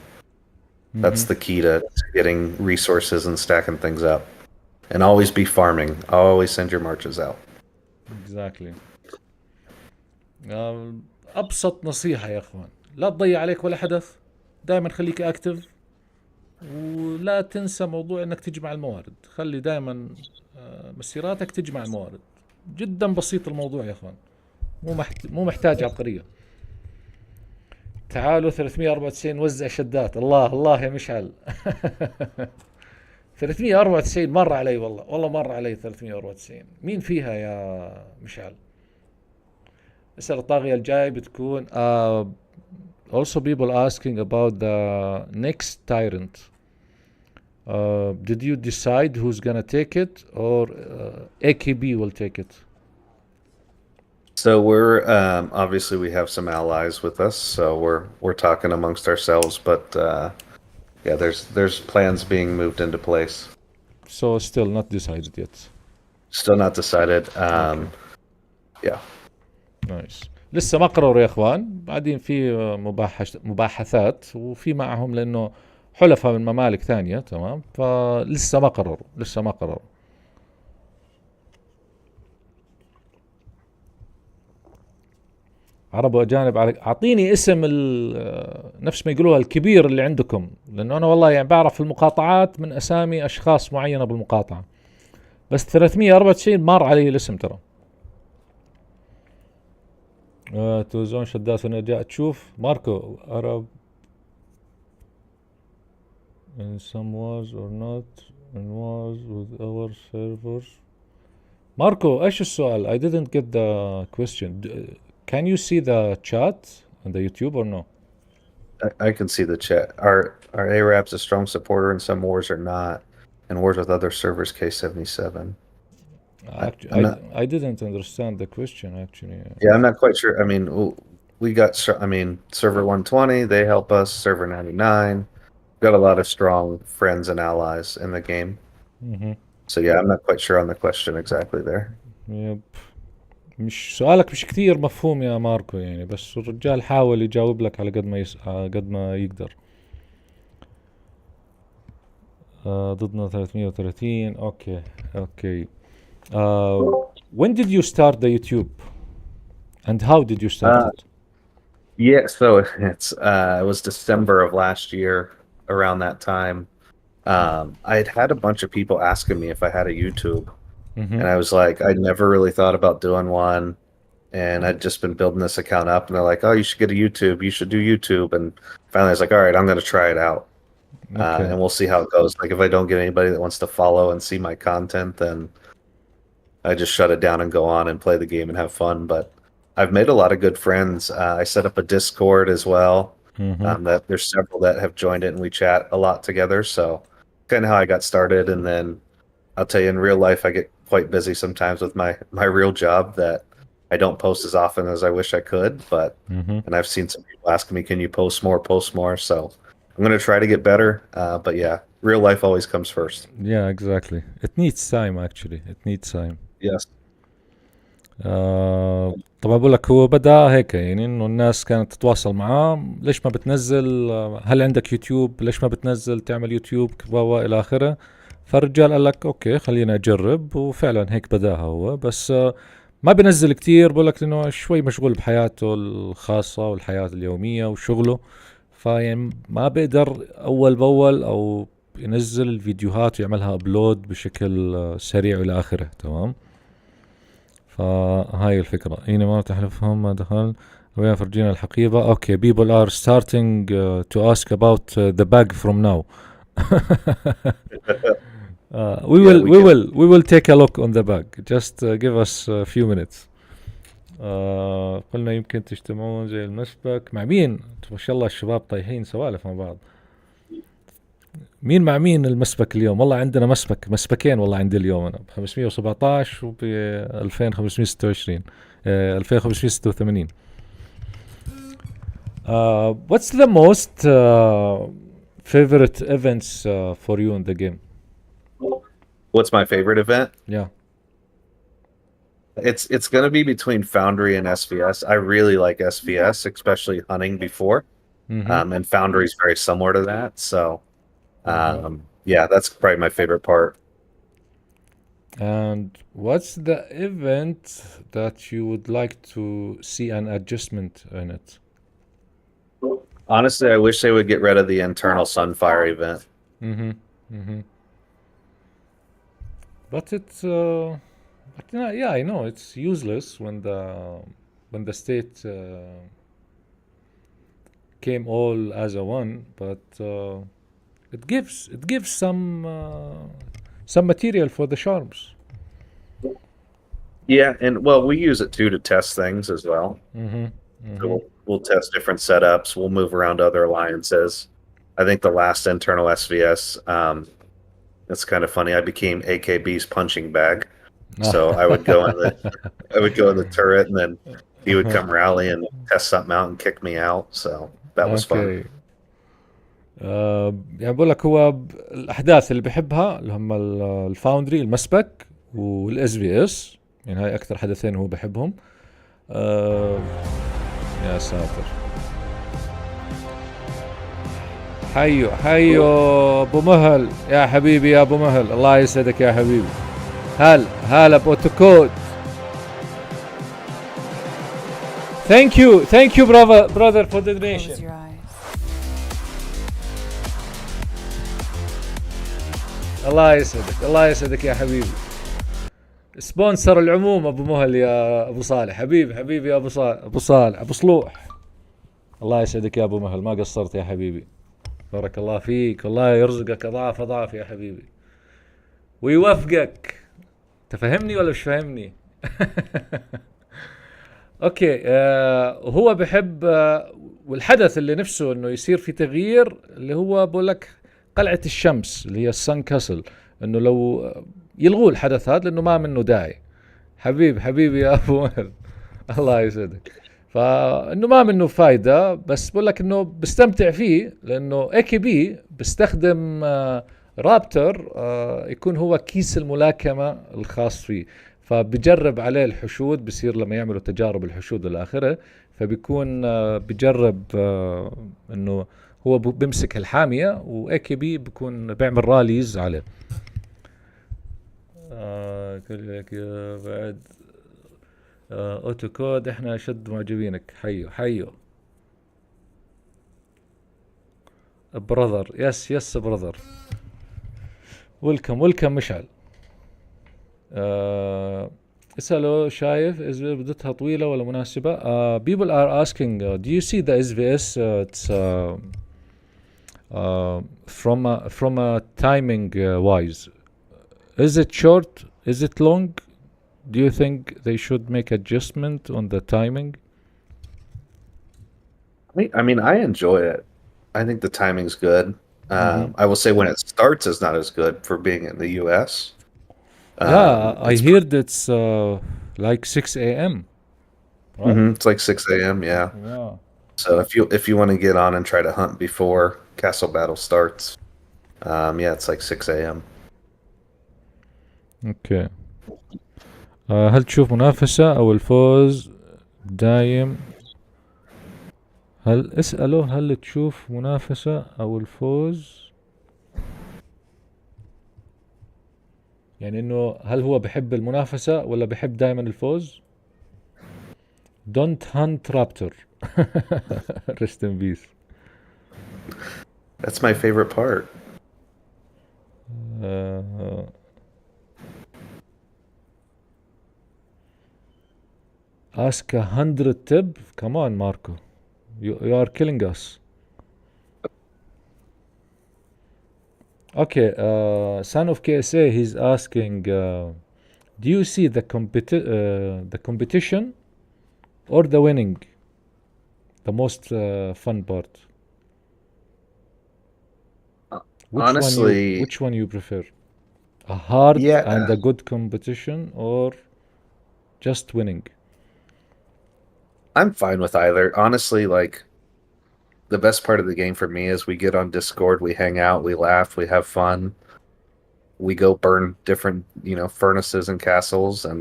That's the key to getting resources and stacking things up. And always be farming. Always send your marches out. Exactly. ابسط نصيحة يا اخوان، لا تضيع عليك ولا حدث، دائما خليك اكتف، ولا تنسى موضوع انك تجمع الموارد. خلي دائما مسيراتك تجمع الموارد. جدا بسيط الموضوع يا اخوان، مو محتاج عبقرية. تعالوا 394 وزع شدات. الله الله يا مشعل. 394 مر علي، والله مر علي 394. مين فيها يا مشعل؟ اسأل الطاغية الجاي بتكون also people asking about the next tyrant. Did you decide who's gonna take it, or AKB will take it? So we're obviously we have some allies with us, so we're talking amongst ourselves, but yeah, there's plans being moved into place. So still not decided yet. Still not decided. Yeah. نايس. لسه ما قرروا يا اخوان، بعدين في مباحثات وفي معهم، لانه حلفاء من ممالك ثانية، تمام، فلسه ما قرروا. عرب واجانب، اعطيني اسم نفس ما يقولوها الكبير اللي عندكم، لانه انا والله يعني بعرف المقاطعات من اسامي اشخاص معينة بالمقاطعة، بس 394 مر علي الاسم ترى. توزون شدات النجاه. تشوف ماركو عرب in some wars or not in wars with our servers. ماركو ايش السؤال؟ I didn't get the question. Can you see the chat on the YouTube or no? I can see the chat. Are Arabs a strong supporter in some wars or not? And wars with other servers, K77. I didn't understand the question actually. Yeah, I'm not quite sure. I mean, we got. I mean, server 120. They help us. Server 99. Got a lot of strong friends and allies in the game. So yeah, I'm not quite sure on the question exactly there. يب. مش سؤالك مش كثير مفهوم يا ماركو يعني، بس الرجال حاول يجاوب لك على قد ما يقدر. ضدنا 330. اوكي. When did you start the YouTube? And how did you start it? Yeah, so it was December of last year, around that time. I had a bunch of people asking me if I had a YouTube, and I was like, I never really thought about doing one, and I'd just been building this account up, and they're like, oh, you should get a YouTube, you should do YouTube, and finally I was like, all right, I'm going to try it out, and we'll see how it goes. Like if I don't get anybody that wants to follow and see my content, then I just shut it down and go on and play the game and have fun. But I've made a lot of good friends. I set up a Discord as well. That there's several that have joined it, and we chat a lot together. So kind of how I got started. And then I'll tell you, in real life, I get quite busy sometimes with my real job that I don't post as often as I wish I could. But and I've seen some people asking me, "Can you post more?" So I'm going to try to get better. But yeah, real life always comes first. Yeah, exactly. It needs time actually. It needs time. Yes. طبعا بقول لك هو بدأ هيك، يعني انه الناس كانت تتواصل معاه، ليش ما بتنزل، هل عندك يوتيوب، ليش ما بتنزل تعمل يوتيوب الى اخره. فالرجال قال لك اوكي خلينا اجرب، وفعلا هيك بداها هو. بس ما بنزل كتير، بقول لك انه شوي مشغول بحياته الخاصة والحياة اليومية وشغله، فيعني ما بقدر اول باول او ينزل الفيديوهات ويعملها ابلود بشكل سريع الى اخره. تمام، فهاي الفكرة. هنا ما تحلفهم ما دخل وين فرجينا الحقيبة. اوكي people are starting to ask about the bag from now. we will take a look on the bag, just give us a few minutes. قلنا يمكن تجتمعون زي المسبك مع مين؟ ما شاء الله الشباب طايحين سوالف مع بعض. مين مع مين المسبك اليوم؟ والله عندنا مسبكين والله عندي اليوم انا ب 517 وب 2526 2586. What's the most favorite events for you in the game? What's my favorite event? Yeah. It's going to be between Foundry and SVS. I really like SVS, especially hunting before. And Foundry is very similar to that. So, yeah, that's probably my favorite part. And what's the event that you would like to see an adjustment in it? Honestly, I wish they would get rid of the internal Sunfire event. But it's but yeah, I know it's useless when the state came all as a one, but it gives some material for the charms. Yeah, and well, we use it too to test things as well. So we'll test different setups. We'll move around other alliances. I think the last internal SVS, it's kind of funny. I became AKB's punching bag. So I would go in the turret, and then he would come rally and test something out and kick me out. So that was fun. يعني بقول لك هو الاحداث اللي بحبها اللي هم الفاوندري المسبك والاس في اس، يعني هاي اكثر حدثين هو بحبهم. يا ساتر، حيو ابو مهل يا حبيبي، يا ابو مهل الله يسعدك يا حبيبي. هلا بوتوكود. Thank you brother for the donation. الله يسعدك يا حبيبي. سبونسر العموم ابو مهل يا ابو صالح، حبيبي يا ابو صالح ابو صلوح. الله يسعدك يا ابو مهل، ما قصرت يا حبيبي، بارك الله فيك، والله يرزقك اضعاف يا حبيبي ويوفقك. تفهمني ولا مش فاهمني؟ اوكي. هو بحب والحدث اللي نفسه انه يصير في تغيير اللي هو بقول لك قلعة الشمس اللي هي السن كاسل، انه لو يلغوا الحدث هذا لانه ما منه داعي. حبيبي يا ابو مهل الله يسعدك. فانه ما منه فايدة، بس بقول لك انه بستمتع فيه لانه اي كي بي بستخدم رابتور، يكون هو كيس الملاكمة الخاص فيه، فبجرب عليه الحشود، بصير لما يعملوا تجارب الحشود والآخرة فبيكون بجرب انه هو بمسك الحامية، واي كي بي بيكون بيعمل راليز عليه. كلك بعد اوتو كود، احنا اشد معجبينك. حيو براذر. يس براذر. ويلكم مشعل. اسألوا شايف بدتها طويلة ولا مناسبة؟ people are asking do you see the SVS it's from a timing wise, is it short, is it long? Do you think they should make adjustment on the timing? I mean, I enjoy it. I think the timing's good. I will say when it starts is not as good for being in the US. Yeah, I heard it's like 6 a.m. Right? It's like 6 a.m. Yeah. So if you want to get on and try to hunt before Castle Battle starts, yeah, it's like 6 a.m. اوكي. هل تشوف منافسة او الفوز دايم؟ هل تشوف منافسة او الفوز، يعني انه هل هو بحب المنافسة ولا بحب دائما الفوز؟ Don't hunt Raptor. Rest in peace. That's my favorite part. Ask 100 tip. Come on, Marco. You are killing us. Okay, son of KSA, he's asking, do you see the competition or the winning the most fun part? Honestly, which one you prefer? A hard and a good competition or just winning? I'm fine with either. Honestly, like, the best part of the game for me is we get on Discord, we hang out, we laugh, we have fun. We go burn different, furnaces and castles, and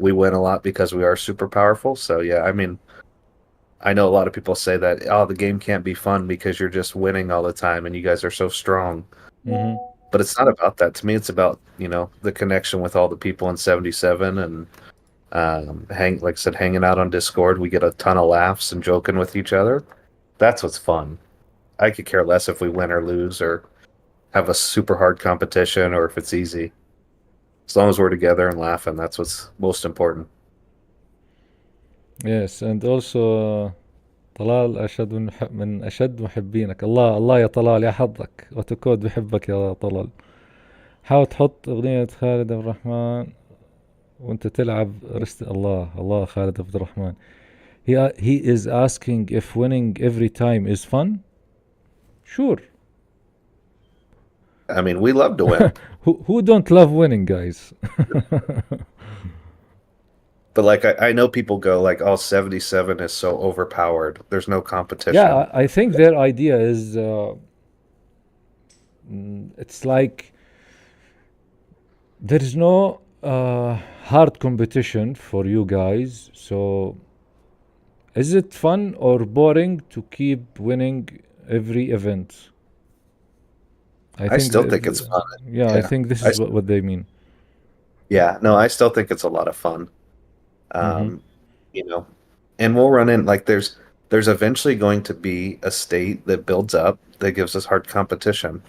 we win a lot because we are super powerful. So yeah, I mean, I know a lot of people say that, the game can't be fun because you're just winning all the time and you guys are so strong. But it's not about that. To me, it's about, the connection with all the people in 77 and like I said, hanging out on Discord. We get a ton of laughs and joking with each other. That's what's fun. I could care less if we win or lose or have a super hard competition or if it's easy. As long as we're together and laughing, that's what's most important. Yes, and also طلال من أشد محبينك. الله يا طلال يا حظك، أوتوكود بحبك يا طلال. حاول تحط أغنية خالد عبد الرحمن وأنت تلعب الله خالد عبد الرحمن. He is asking if winning every time is fun. Sure. I mean, we love to win. Who don't love winning, guys? But like I know people go like, "Oh, 77 is so overpowered. There's no competition." Yeah, I think their idea is it's like there is no hard competition for you guys. So is it fun or boring to keep winning every event? I still think it's fun. Yeah, I think this is what they mean. Yeah, no, I still think it's a lot of fun. And we'll run in like there's eventually going to be a state that builds up that gives us hard competition.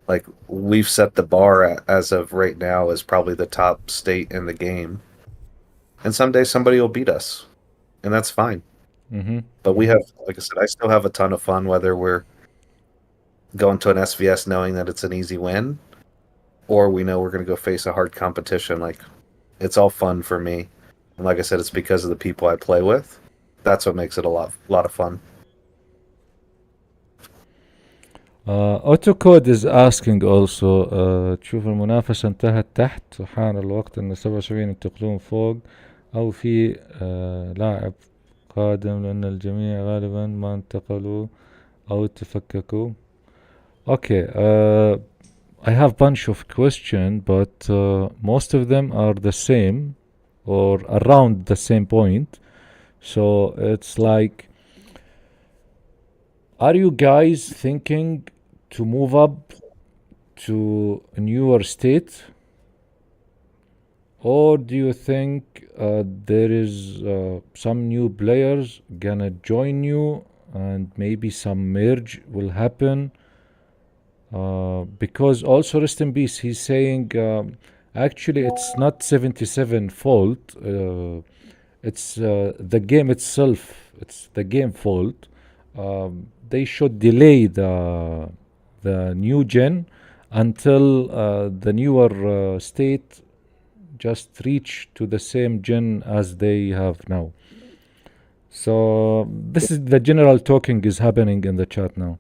Like we've set the bar as of right now as probably the top state in the game. And someday somebody will beat us. And that's fine. But we have, like I said, I still have a ton of fun whether we're going to an SVS knowing that it's an easy win or we know we're going to go face a hard competition. Like it's all fun for me. And like I said, it's because of the people I play with. That's what makes it a lot of fun. Autocode is asking also تشوف المنافسة انتهت تحت وحان الوقت ان 77 ينتقلون فوق او في لاعب قادم لان الجميع غالبا ما انتقلوا او تفككوا. Okay, I have bunch of questions, but most of them are the same or around the same point. So it's like, are you guys thinking to move up to a newer state? Or do you think there is some new players gonna join you and maybe some merge will happen? Because also rest in peace, he's saying actually it's not 77 fault, it's the game itself, it's the game fault. They should delay the new gen until the newer state just reach to the same gen as they have now. So this is the general talking is happening in the chat now.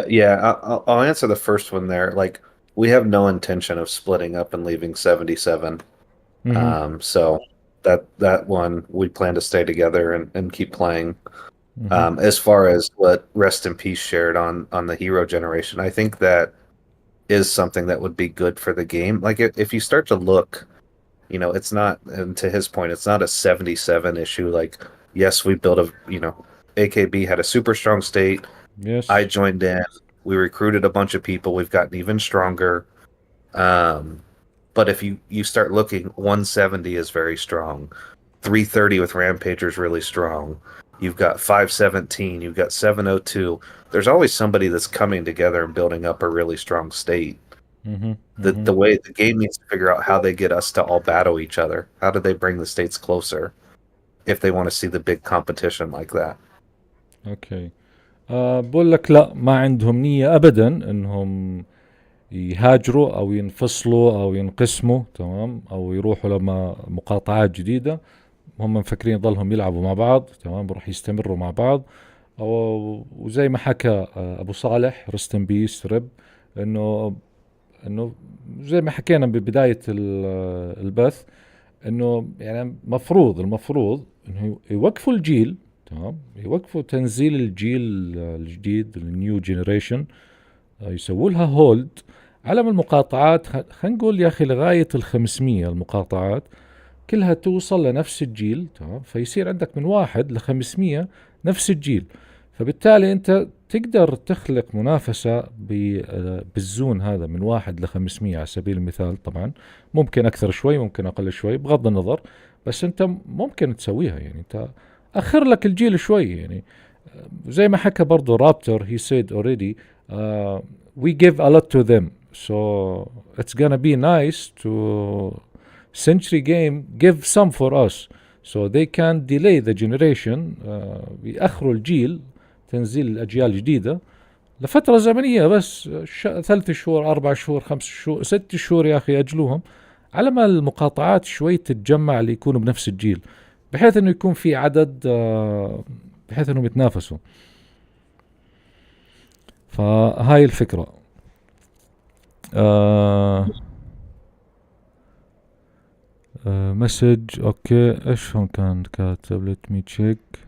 Yeah. I'll answer the first one there. Like we have no intention of splitting up and leaving 77. So that one we plan to stay together and keep playing. As far as what Rest in Peace shared on the hero generation, I think that is something that would be good for the game. Like if you start to look, it's not, and to his point, it's not a 77 issue. Like, yes, we built AKB had a super strong state. Yes. I joined in. We recruited a bunch of people. We've gotten even stronger. But if you start looking, 170 is very strong. 330 with Rampager is really strong. You've got 517. You've got 702. There's always somebody that's coming together and building up a really strong state. The way the game needs to figure out how they get us to all battle each other. How do they bring the states closer if they want to see the big competition like that? Okay. بقول لك لا، ما عندهم نية أبدا إنهم يهاجروا أو ينفصلوا أو ينقسموا، تمام، أو يروحوا لما مقاطعات جديدة. هم مفكرين ضلهم يلعبوا مع بعض، تمام، بروح يستمروا مع بعض. وزي ما حكى أبو صالح رست ان بيس رب، إنه زي ما حكينا ببداية البث، إنه يعني المفروض إنه يوقفوا الجيل، تمام، يوقفوا تنزيل الجيل الجديد النيو جينيريشن، يسووا لها هولد على المقاطعات. خلينا نقول يا أخي لغاية 500 المقاطعات كلها توصل لنفس الجيل، تمام، فيصير عندك من 1 ل 500 نفس الجيل. فبالتالي أنت تقدر تخلق منافسة بالزون هذا من 1 ل500 على سبيل المثال. طبعا ممكن أكثر شوي ممكن أقل شوي بغض النظر، بس أنت ممكن تسويها. يعني أنت أخر لك الجيل شوي. يعني زي ما حكى برضو رابتور he said already we give a lot to them so it's gonna be nice to Century Game give some for us so they can delay the generation بيأخروا الجيل تنزيل الأجيال الجديدة لفترة زمنية بس 3 شهور 4 شهور 5 شهور 6 شهور يا أخي أجلوهم على ما المقاطعات شوي تتجمع اللي يكونوا بنفس الجيل بحيث أنه يكون في عدد بحيث أنهم يتنافسوا. فهاي الفكرة. مسج اوكي ايش هون كان كاتب let me check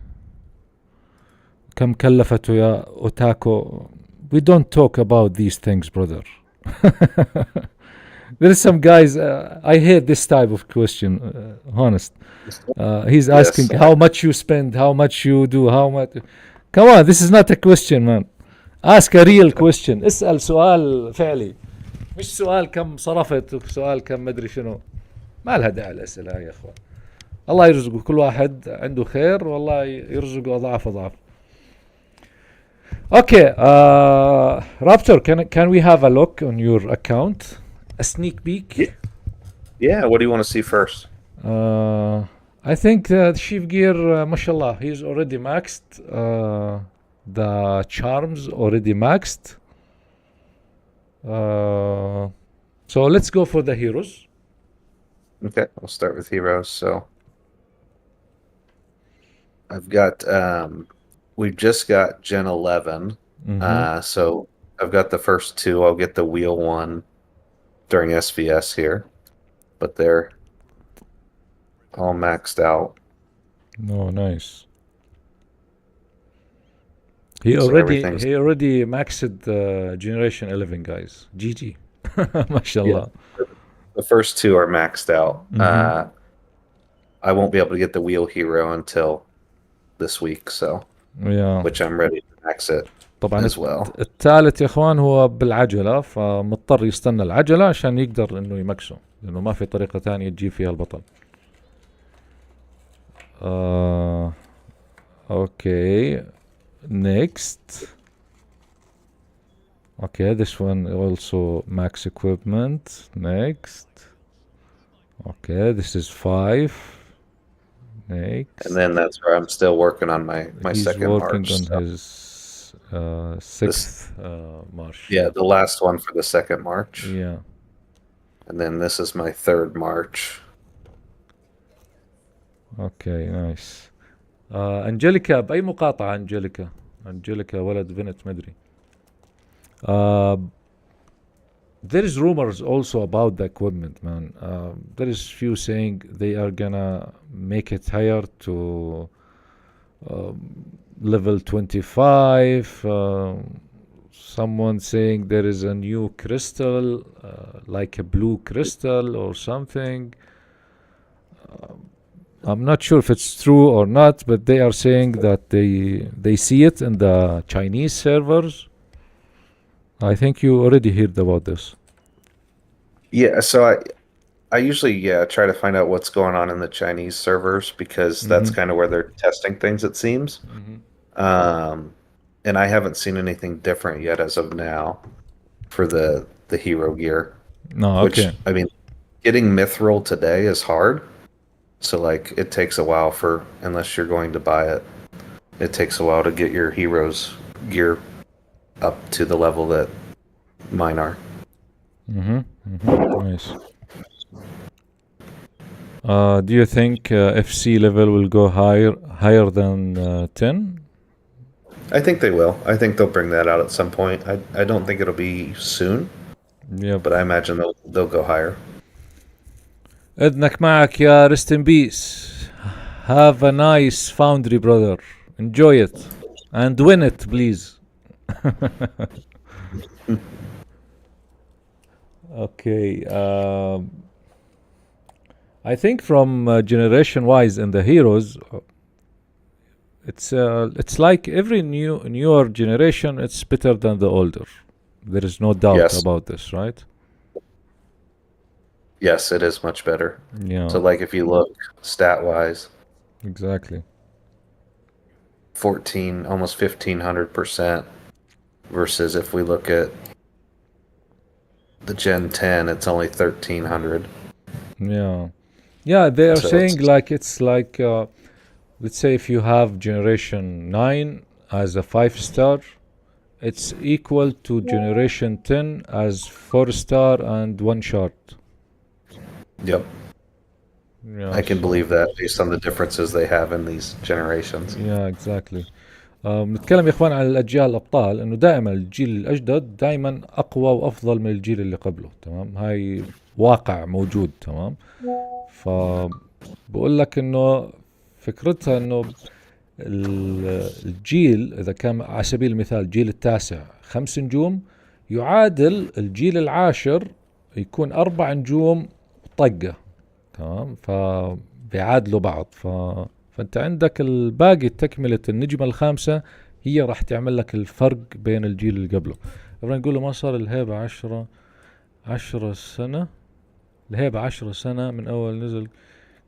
كم كلفته يا اوتاكو. we don't talk about these things brother. there is some guys I hate this type of question honest. He's asking how much you spend, how much you do, how much. Come on, this is not a question man. ask a real question. اسأل سؤال فعلي مش سؤال كم صرفت وسؤال كم مدري شنو. ما لها داعي الأسئلة يا أخوان. الله يرزقه كل واحد عنده خير والله يرزقه أضعاف أضعاف. Okay, Raptor, can we have a look on your account? A sneak peek? Yeah, what do you want to see first? I think the Chief Gear, mashallah, he's already maxed. The charms already maxed. So let's go for the heroes. Okay, we'll start with heroes. So I've got we've just got Gen 11. So I've got the first 2. I'll get the wheel one during SVS here, but they're all maxed out. Oh, nice. He already maxed Generation 11 guys. GG. Mashallah. Yeah. The first 2 are maxed out. I won't be able to get the wheel hero until this week, so yeah. which I'm ready to max it طبعا as well. الثالث يا اخوان هو بالعجلة فمضطر يستنى العجلة عشان يقدر انه يمكسه لانه ما في طريقة ثانية تجيب فيها البطل. Okay. Next. Okay, this one also max equipment. Next. Okay, this is 5. Next. And then that's where I'm still working on my He's second working march. on So. his 6th march. Yeah, the last one for the second march. Yeah. And then this is my 3rd march. Okay, nice. أنجليكا بأي مقاطعة أنجليكا ولد بنت مدري. There is rumors also about the equipment, man. There is few saying they are gonna make it higher to level 25. Someone saying there is a new crystal, like a blue crystal or something. I'm not sure if it's true or not, but they are saying that they see it in the Chinese servers. I think you already heard about this. Yeah, so I usually try to find out what's going on in the Chinese servers because that's kind of where they're testing things, it seems. And I haven't seen anything different yet as of now for the hero gear. No, okay. Which, I mean, getting mithril today is hard. So like it takes a while unless you're going to buy it, it takes a while to get your heroes gear up to the level that mine are. Nice. Do you think FC level will go higher than 10? I think they will. I think they'll bring that out at some point. I don't think it'll be soon. Yeah, but I imagine they'll go higher. إذنك معك يا rest in peace. Have a nice foundry, brother. Enjoy it and win it, please. Okay. I think from generation wise in the heroes, it's like every newer generation, it's better than the older. There is no doubt Yes. about this, right? Yes, it is much better. Yeah, So like if you look stat wise, exactly. 14, almost 1500%, versus if we look at the Gen 10, it's only 1300. Yeah, they are So saying it's- like it's like let's say if you have generation 9 as a 5-star, it's equal to generation 10 as 4-star and 1 shard. Yep. Yeah, I can so- believe that based on the differences they have in these generations. Yeah, exactly. بنتكلم يا اخوان عن الاجيال الابطال، انه دائما الجيل الاجدد دائما اقوى وافضل من الجيل اللي قبله، تمام؟ هاي واقع موجود، تمام؟ فبقول لك انه فكرتها انه الجيل اذا كان على سبيل المثال الجيل التاسع 5 نجوم، يعادل الجيل العاشر يكون 4 نجوم طقة، تمام؟ فبيعادلوا بعض. فانت عندك الباقي تكملة النجمة الخامسة هي راح تعمل لك الفرق بين الجيل اللي قبله. بدنا نقول له ما صار الهيبة 10 سنة، الهيبة 10 سنة من أول نزل،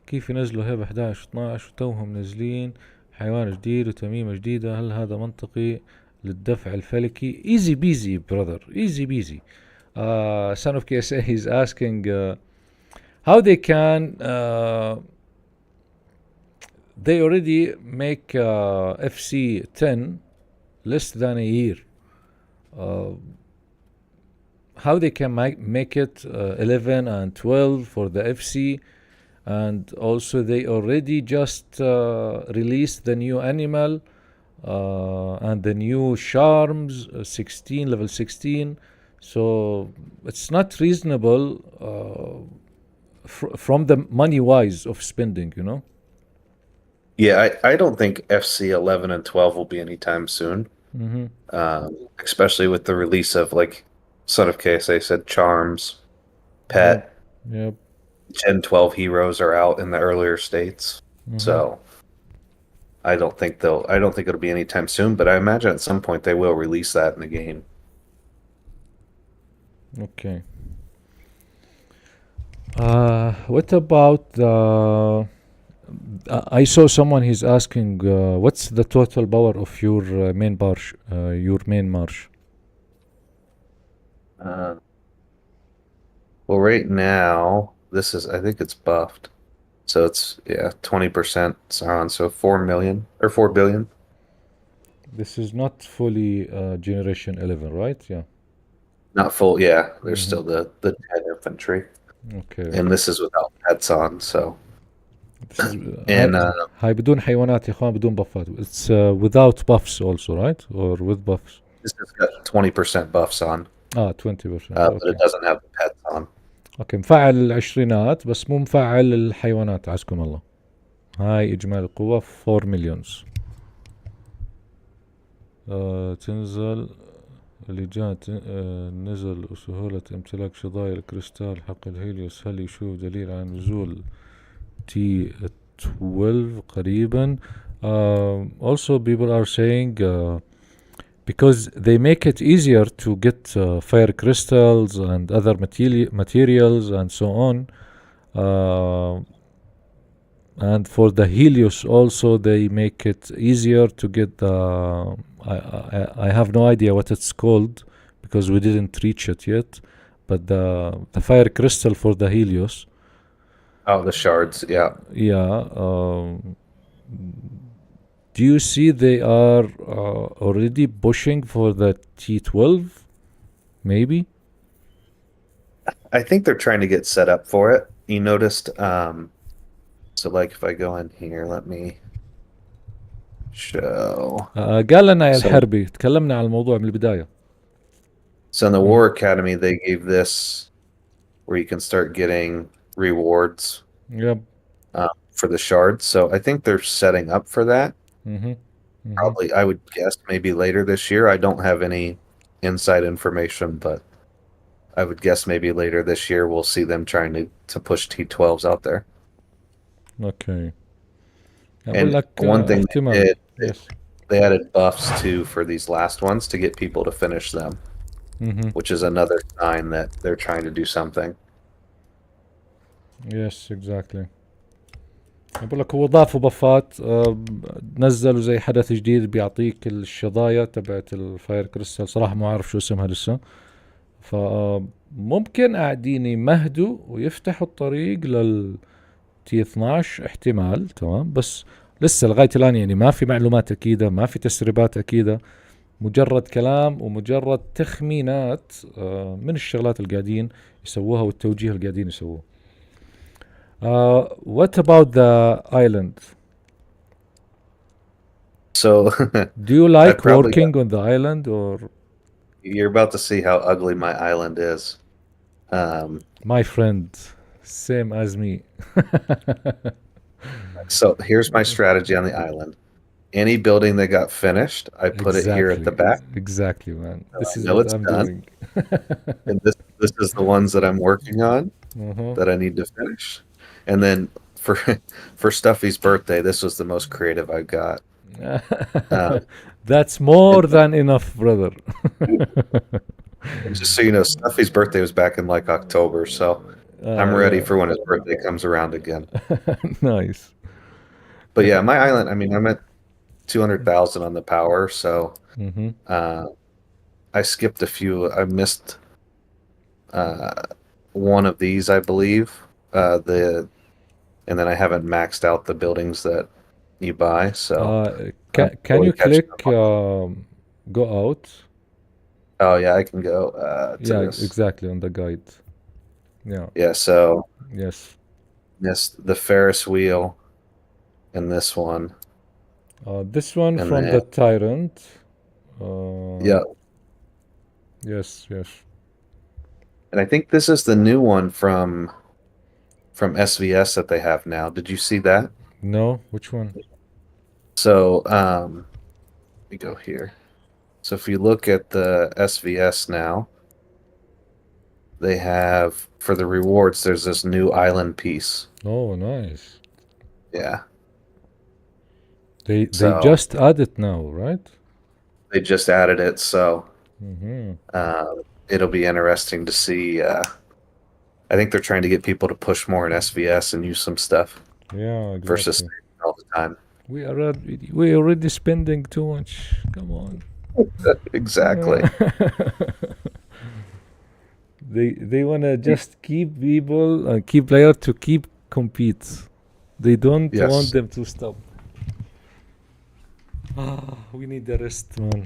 كيف ينزلوا هيبة 11 12 وتوهم نازلين حيوان جديد وتميمة جديدة؟ هل هذا منطقي للدفع الفلكي؟ easy peasy brother, easy peasy. Son of KSA is asking how they can they already make FC 10 less than a year. How they can make it 11 and 12 for the FC, and also they already just released the new animal and the new charms 16 level 16, so it's not reasonable from the money wise of spending, you know. Yeah, I don't think FC 11 and 12 will be anytime soon. Especially with the release of, like Son of KSA said, Charms, Pet. Yep. Gen 12 heroes are out in the earlier states. So I don't think it'll be anytime soon, but I imagine at some point they will release that in the game. Okay. What about the I saw someone he's asking what's the total power of your main marsh, Well, right now this is, I think it's buffed, so it's 20% on, so 4 million or 4 billion. This is not fully generation 11, right? Yeah. Not full, yeah. There's still the 10 infantry, Okay. and this is without pets on. So This is, and هاي بدون حيوانات يا اخوان، بدون بفات. It's without buffs also, right? Or with buffs? this has got 20% buffs on, 20%. but Okay. it doesn't have the pets on. اوكي، مفعل العشرينات بس مو مفعل الحيوانات، عزكم الله. هاي اجمالي القوة 4 مليونز. تنزل اللي جات نزل وسهولة امتلاك شظايا الكريستال حق الهيليوس، هل يشوف دليل على نزول تي 12 قريبا؟ Also people are saying because they make it easier to get fire crystals and other materials and so on, and for the Helios also they make it easier to get the I have no idea what it's called because we didn't reach it yet, but the fire crystal for the Helios. Oh, the shards, yeah. Do you see they are already pushing for the T12? Maybe? I think they're trying to get set up for it. You noticed, so like if I go in here, let me show. قال لنا يا الحربي، تكلمنا عن الموضوع من البداية. So in the War Academy, they gave this where you can start getting rewards Yep. for the shards. So I think they're setting up for that. Probably, I would guess maybe later this year. I don't have any inside information, but I would guess maybe later this year we'll see them trying to push T12s out there. Okay. And one thing they did Yes. They added buffs too for these last ones to get people to finish them, which is another sign that they're trying to do something. Yes, exactly. بقول لك هو ضافوا بفات، نزلوا زي حدث جديد بيعطيك الشظايا تبعت الفاير كريستال، صراحة ما عارف شو اسمها لسه. فممكن قاعدين يمهدوا ويفتحوا الطريق تي 12 احتمال. تمام، بس لسه لغاية الآن يعني ما في معلومات أكيدة، ما في تسريبات أكيدة، مجرد كلام ومجرد تخمينات من الشغلات اللي قاعدين يسووها والتوجيه اللي قاعدين يسووه. What about the island? So Do you like working on the island, or? You're about to see how ugly my island is. My friend, same as me. So here's my strategy on the island. Any building that got finished, I put it here at the back. Exactly, man. This is know what it's I'm done. doing. And this is the ones that I'm working on that I need to finish. And then for Stuffy's birthday, this was the most creative I got. That's more than enough, brother. Just so you know, Stuffy's birthday was back in like October, so I'm ready for when his birthday comes around again. Nice. But yeah, my island, I mean, I'm at 200,000 on the power, so I skipped a few. I missed one of these, I believe. And then I haven't maxed out the buildings that you buy. So can you click go out? Oh yeah, I can go to Yeah, this. exactly, on the guide. Yeah, so Yes, the Ferris wheel and this one. this one And from then- the tyrant. Yeah. Yes. And I think this is the new one from SVS that they have now. Did you see that? No, which one? So let me go here. So if you look at the SVS now, they have, for the rewards, there's this new island piece. Oh, nice. Yeah. They So- just add it now, right? They just added it, so Mm-hmm. it'll be interesting to see. I think they're trying to get people to push more in SVS and use some stuff Yeah, exactly. versus all the time. We already spending too much. Come on. Exactly. They wanna just keep people, keep player to keep compete. They don't Yes. want them to stop. We need the rest, man.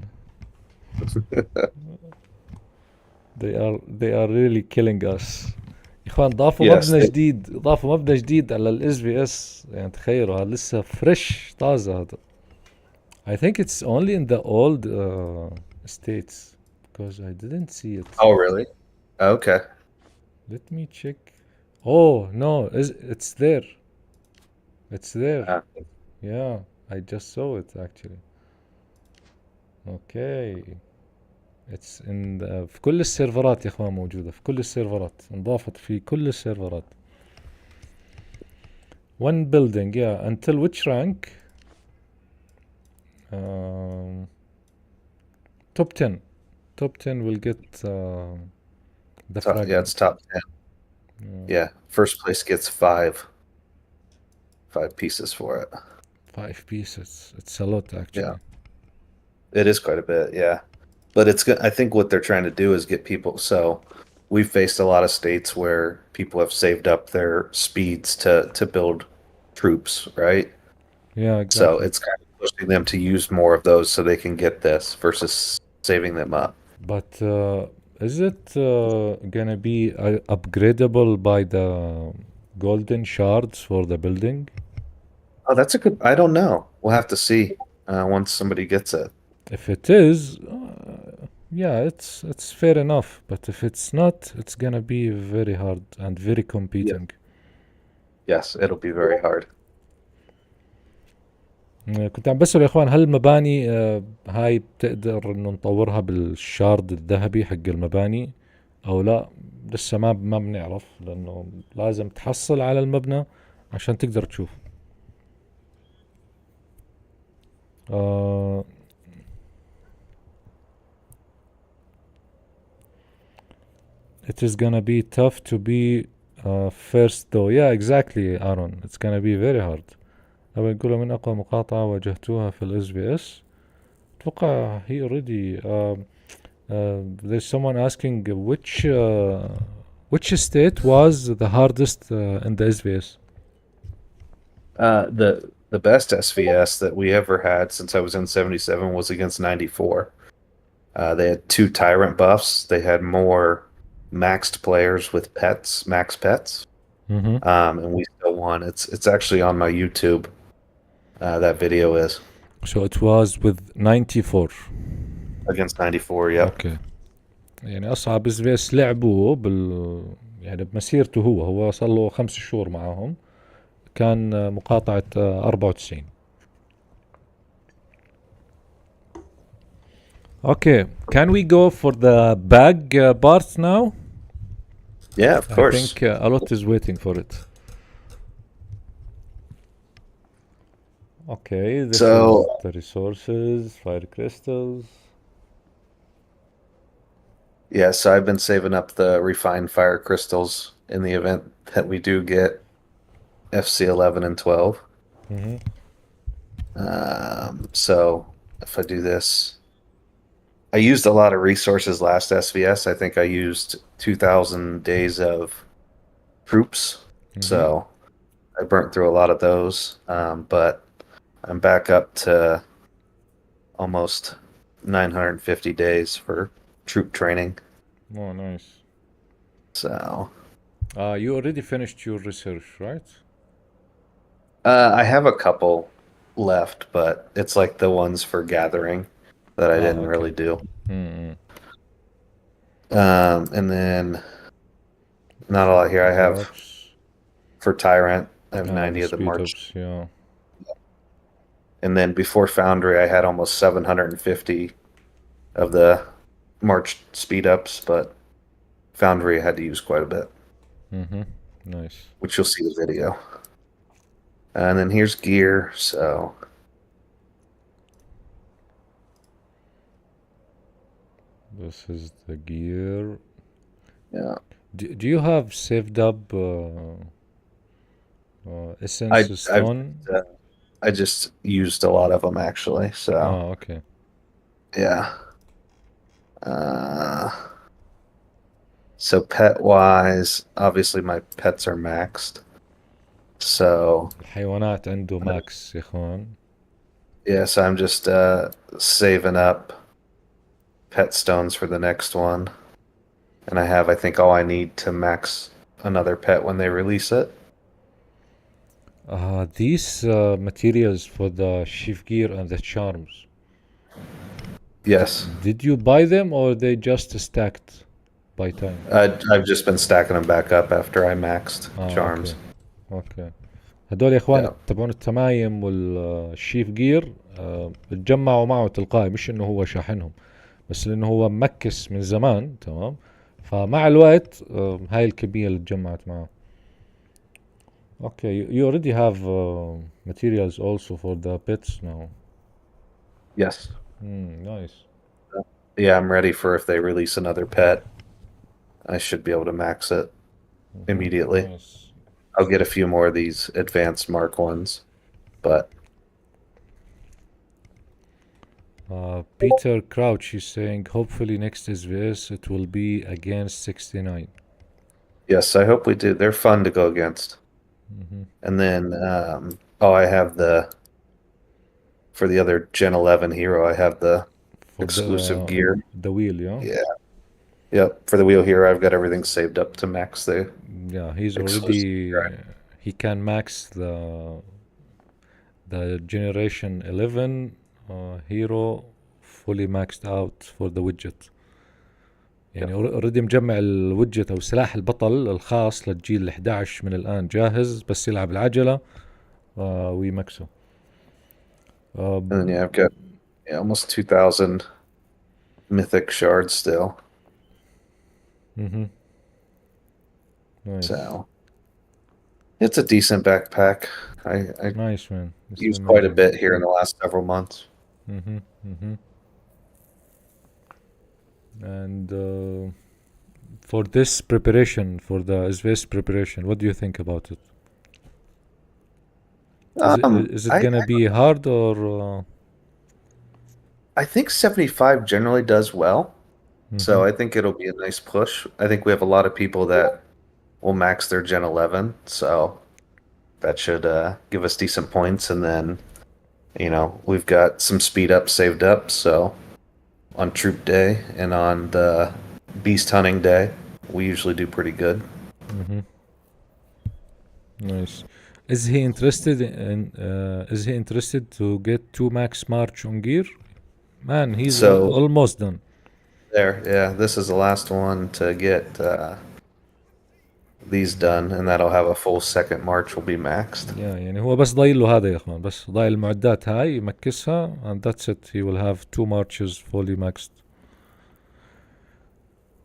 They are really killing us. اخوان ضافوا Yes, مبنى جديد على الاس في اس، يعني تخيلوا هذا لسه فريش طازه هذا. I think it's only in the old states because I didn't see it. Oh, really? Okay. Let me check. Oh no, it's there. It's there. Yeah, I just saw it actually. Okay. It's in في كل السيرفرات يا اخوان، موجودة في كل السيرفرات، انضافت في كل السيرفرات. One building, yeah, until which rank? Top 10. Top 10 will get the fragment. Yeah, it's top 10. Yeah, first place gets five pieces for it. 5 pieces. It's a lot actually. Yeah. It is quite a bit, yeah. But it's good. I think what they're trying to do is get people. So we've faced a lot of states where people have saved up their speeds to build troops, right? Yeah, exactly. So it's kind of pushing them to use more of those so they can get this versus saving them up. But is it gonna be upgradable by the golden shards for the building? Oh, that's a good. I don't know. We'll have to see once somebody gets it. If it is, yeah, it's fair enough. But if it's not, it's gonna be very hard and very competing. Yes, it'll be very hard. كنت عم بسأل يا اخوان، هل المباني هاي بتقدر انه نطورها بالشارد الذهبي حق المباني او لا؟ لسه ما بنعرف، لانه لازم تحصل على المبنى عشان تقدر تشوف. Uh, it is gonna be tough to be first though. Yeah, exactly, Aaron. It's gonna be very hard. أبى نقول من أقوى مقاطعة واجهتوها في الاس بي اس. أتوقع he already there's someone asking which state was the hardest in the SBS. The best SVS that we ever had since I was in 77 was against 94. They had 2 tyrant buffs. They had more maxed players with pets, max pets, and we still won. It's actually on my YouTube. That video is So it was with 94. against 94. Yep. اوكي. يعني اصعب اس بي اس لعبوه يعني بمسيرته، هو صار له 5 شهور معاهم. كان مقاطعة 94. Okay, can we go for the bag part now? Yeah, of course. I think a lot is waiting for it. Okay, this So- is the resources, fire crystals. Yeah, so I've been saving up the refined fire crystals in the event that we do get FC 11 and 12. So if I do this, I used a lot of resources last SVS. I think I used 2,000 days of troops. So I burnt through a lot of those. But I'm back up to almost 950 days for troop training. Oh, nice. So You already finished your research, right? I have a couple left, but it's like the ones for gathering that I didn't okay. really do. Mm-hmm. And then not a lot here. I have for Tyrant, I have 90 of the March. Ups, yeah. And then before Foundry, I had almost 750 of the March speed ups, but Foundry I had to use quite a bit. Nice. Which you'll see the video. And then here's gear, so This is the gear. yeah. Do you have saved up essence stone? I just used a lot of them actually, so Okay. yeah. So pet wise, obviously my pets are maxed. So الحيوانات عنده max يا اخوان. yes, I'm just saving up pet stones for the next one. And I think all I need to max another pet when they release it. These materials for the chief gear and the charms. Yes. Did you buy them or they just stacked by time? I've just been stacking them back up after I maxed charms. اوكي. هدول يا اخوان Yeah. تبعون التمايم والشيف جير بتجمعوا معه تلقائي، مش انه هو شاحنهم، بس لانه هو مكس من زمان. تمام. فمع الوقت هاي الكمية اللي تجمعت معه. Okay, you already have materials also for the pets now. Yes. Nice. Yeah, I'm ready for if they release another pet. I should be able to max it immediately. Nice. I'll get a few more of these advanced mark ones, but Peter Crouch is saying hopefully next SVS it will be against 69. yes, I hope we do. They're fun to go against. And then, I have for the other Gen 11 hero, I have the For exclusive gear. The wheel, yeah? Yeah. Yep. For the wheel here, I've got everything saved up to max the. Yeah, he's Exclusive, already right. he can max the generation 11 hero fully maxed out for the widget. يعني اوريدي مجمع الويدجت او سلاح البطل الخاص للجيل 11 من الان جاهز، بس يلعب العجله ويمكسه. And then I've got almost 2,000 mythic shards still. Nice. So it's a decent backpack. I Nice, man. used quite a bit here in the last several months. And for this preparation, for the SVS preparation, what do you think about it? Is it gonna be hard or? I think 75 generally does well. So I think it'll be a nice push. I think we have a lot of people that will max their Gen 11, so that should give us decent points. And then, we've got some speed up saved up. So on Troop Day and on the Beast Hunting Day, we usually do pretty good. Nice. Is he interested in? Is he interested to get 2 max March on gear? Man, he's So- almost done. There, yeah, this is the last one to get these done, and that'll have a full second march will be maxed. يعني هو بس ضايل له هذا يا اخوان، بس ضايل المعدات هاي يمكسها and that's it. He will have 2 marches fully maxed.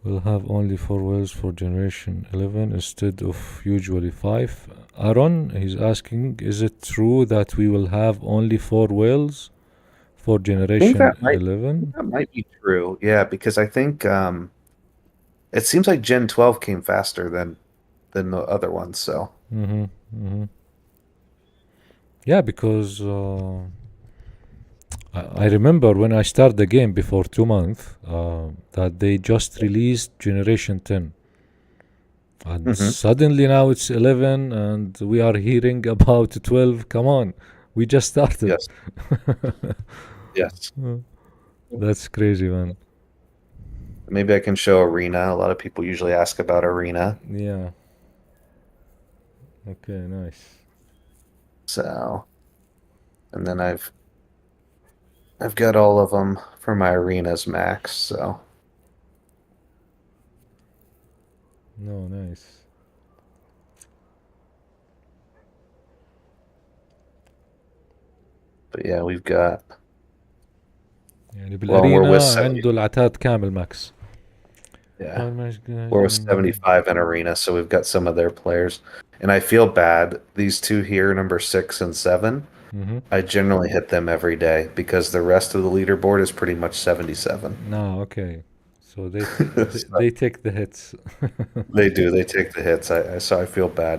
We'll have only 4 wheels for generation 11 instead of usually 5. Aaron, he's asking, is it true that we will have only 4 wheels for generation that might- 11? That might be true, yeah, because I think it seems like Gen 12 came faster than the other ones, so. Yeah, because I remember when I started the game before 2 months that they just released generation 10. And suddenly now it's 11 and we are hearing about 12. Come on, we just started. Yes. Yes. That's crazy, man. Maybe I can show Arena. A lot of people usually ask about Arena. Yeah. Okay, nice. So, and then I've got all of them for my arenas max, so. No, nice. But yeah, we've got. يعني we're بالارينا with 70. عنده العتاد كامل ماكس. Yeah. We're with 75 in arena, so we've got some of their players. And I feel bad. These two here, number 6 and 7, I generally hit them every day because the rest of the leaderboard is pretty much 77. No, okay. So they take the hits. They do. They take the hits. So I feel bad.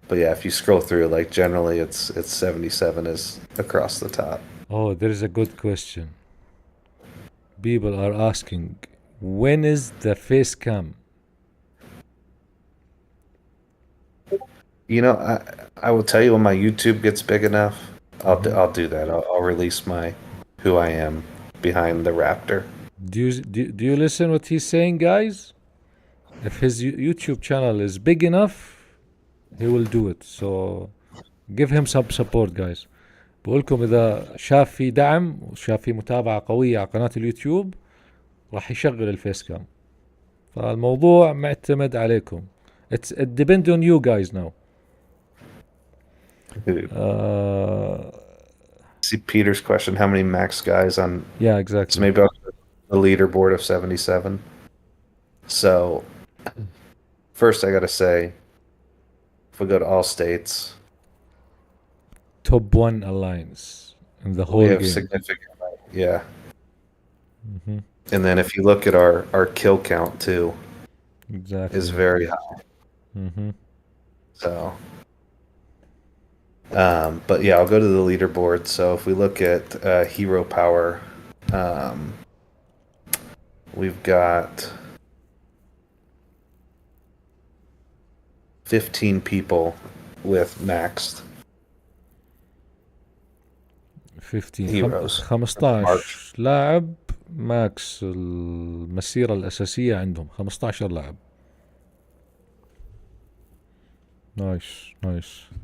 But yeah, if you scroll through, like generally it's 77 is across the top. Oh, there is a good question. People are asking, when is the face cam? I will tell you when my YouTube gets big enough, I'll do that. I'll release my who I am behind the Raptor. Do you listen what he's saying, guys? If his YouTube channel is big enough, he will do it. So give him some support, guys. بقولكم إذا شاف في دعم وشاف في متابعة قوية على قناة اليوتيوب راح يشغل الفيس كام. فالموضوع معتمد عليكم. It depends on you guys now. See Peter's question: how many max guys on? Yeah, exactly. So maybe I'll the leaderboard of 77. So first, I gotta say, if we go to all states, top 1 alliance in the whole we have game. significant, yeah. And then if you look at our kill count too, Exactly. is very high. So, but yeah, I'll go to the leaderboard. So if we look at hero power, we've got 15 people with maxed 15 heroes. 15 لاعب ماكس المسيرة الأساسية عندهم 15 لاعب. Nice.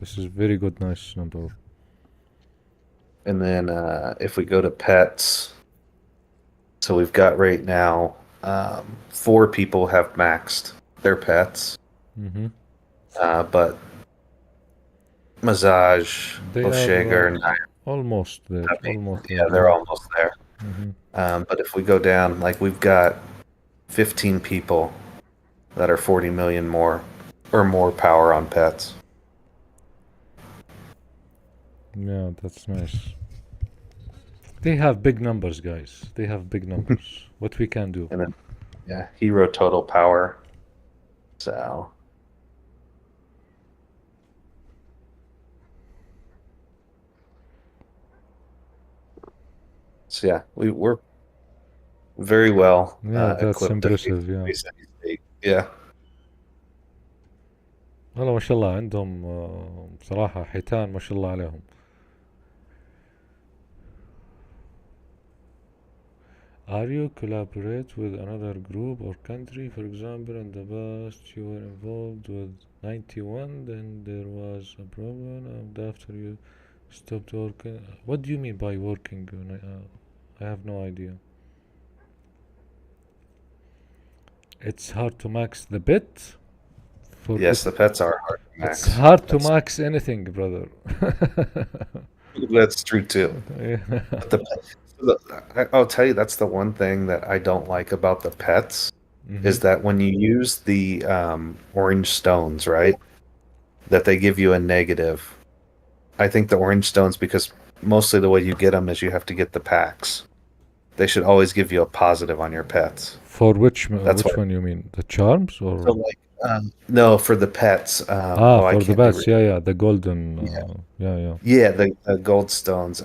This is very good, nice number. And then if we go to pets, so we've got right now 4 people have maxed their pets. But Mazaj, O'Shager, and almost there. yeah, they're almost there. But if we go down, like we've got 15 people that are 40 million more or more power on pets. Yeah, that's nice. They have big numbers, guys. They have big numbers. What we can do? And then, yeah, hero total power. So yeah, we're very well Yeah, that's equipped to impressive. Yeah. face any state. Yeah. والله ما شاء الله عندهم بصراحة حيتان ما شاء الله عليهم. Are you collaborate with another group or country? For example, in the past you were involved with 91, then there was a problem, and after you stopped working. What do you mean by working? I have no idea. It's hard to max the bit. Yes, the pets are hard to max. It's hard to max anything, brother. That's true too. Yeah. But I'll tell you, that's the one thing that I don't like about the pets is that when you use the orange stones, right, that they give you a negative. I think the orange stones, because mostly the way you get them is you have to get the packs. They should always give you a positive on your pets. For which That's which one you mean? The charms or? So like, no, for the pets. For the bats, yeah, the golden. Yeah, the gold stones.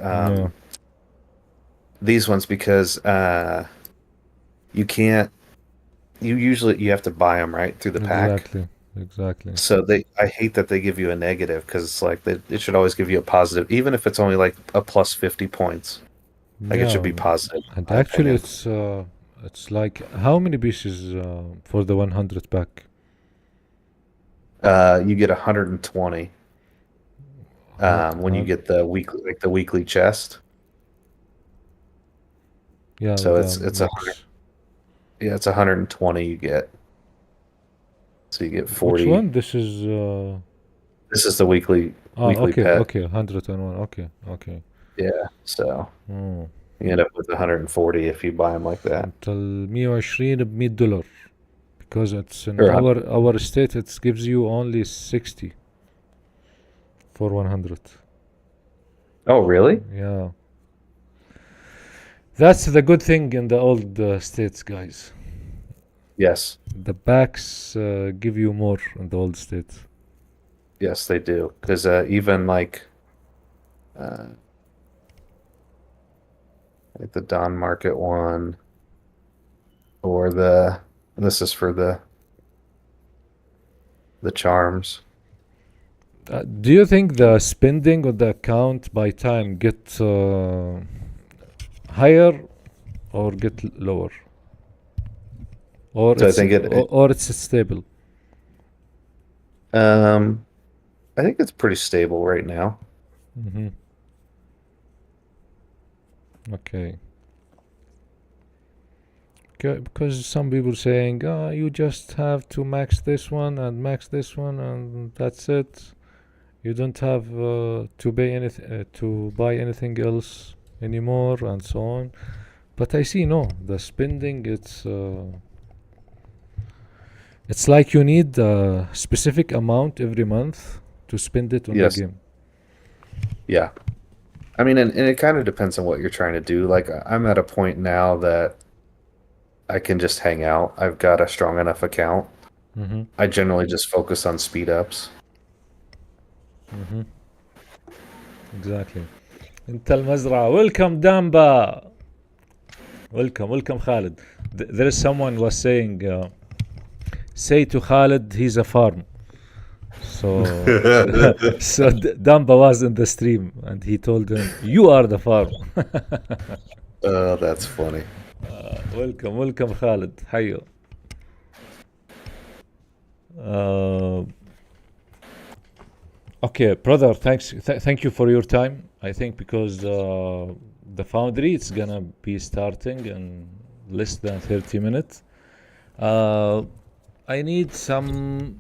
These ones, because you can't. You have to buy them right through the pack. Exactly. So I hate that they give you a negative, because it's like it should always give you a positive, even if it's only like a plus 50 points. Like it should be positive. And actually, it's like how many pieces for the 100 pack? You get 120 when you get the weekly chest. Yeah. So it's 100. Yeah, it's 120 you get. So you get 40. Which one? This is. This is the weekly okay, pet. Okay, 101. Okay. Yeah, so you end up with 140 if you buy them like that. Until 120 $100, because it's in our state. It gives you only 60 for 100. Oh, really? Yeah. That's the good thing in the old states, guys. Yes. The packs give you more in the old states. Yes, they do. Because even like the Don Market one, or this is for the charms. Do you think the spending on the account by time get higher or get lower? Or So I think or it's stable? I think it's pretty stable right now. Okay. Because some people saying, you just have to max this one and max this one and that's it. You don't have to pay anything to buy anything else anymore and so on. But I see the spending. It's like you need a specific amount every month to spend it on the game. Yeah. I mean, and it kind of depends on what you're trying to do. Like, I'm at a point now that I can just hang out. I've got a strong enough account. I generally just focus on speed ups. Exactly. انت المزرعة. Welcome Damba. Welcome Khalid. There is someone was saying, say to Khalid he's a farm. So Damba was in the stream and he told him, you are the farm. Oh, that's funny. Welcome Khalid. Hayo. Okay, brother, thank you for your time. I think because the foundry, it's gonna be starting in less than 30 minutes. I need some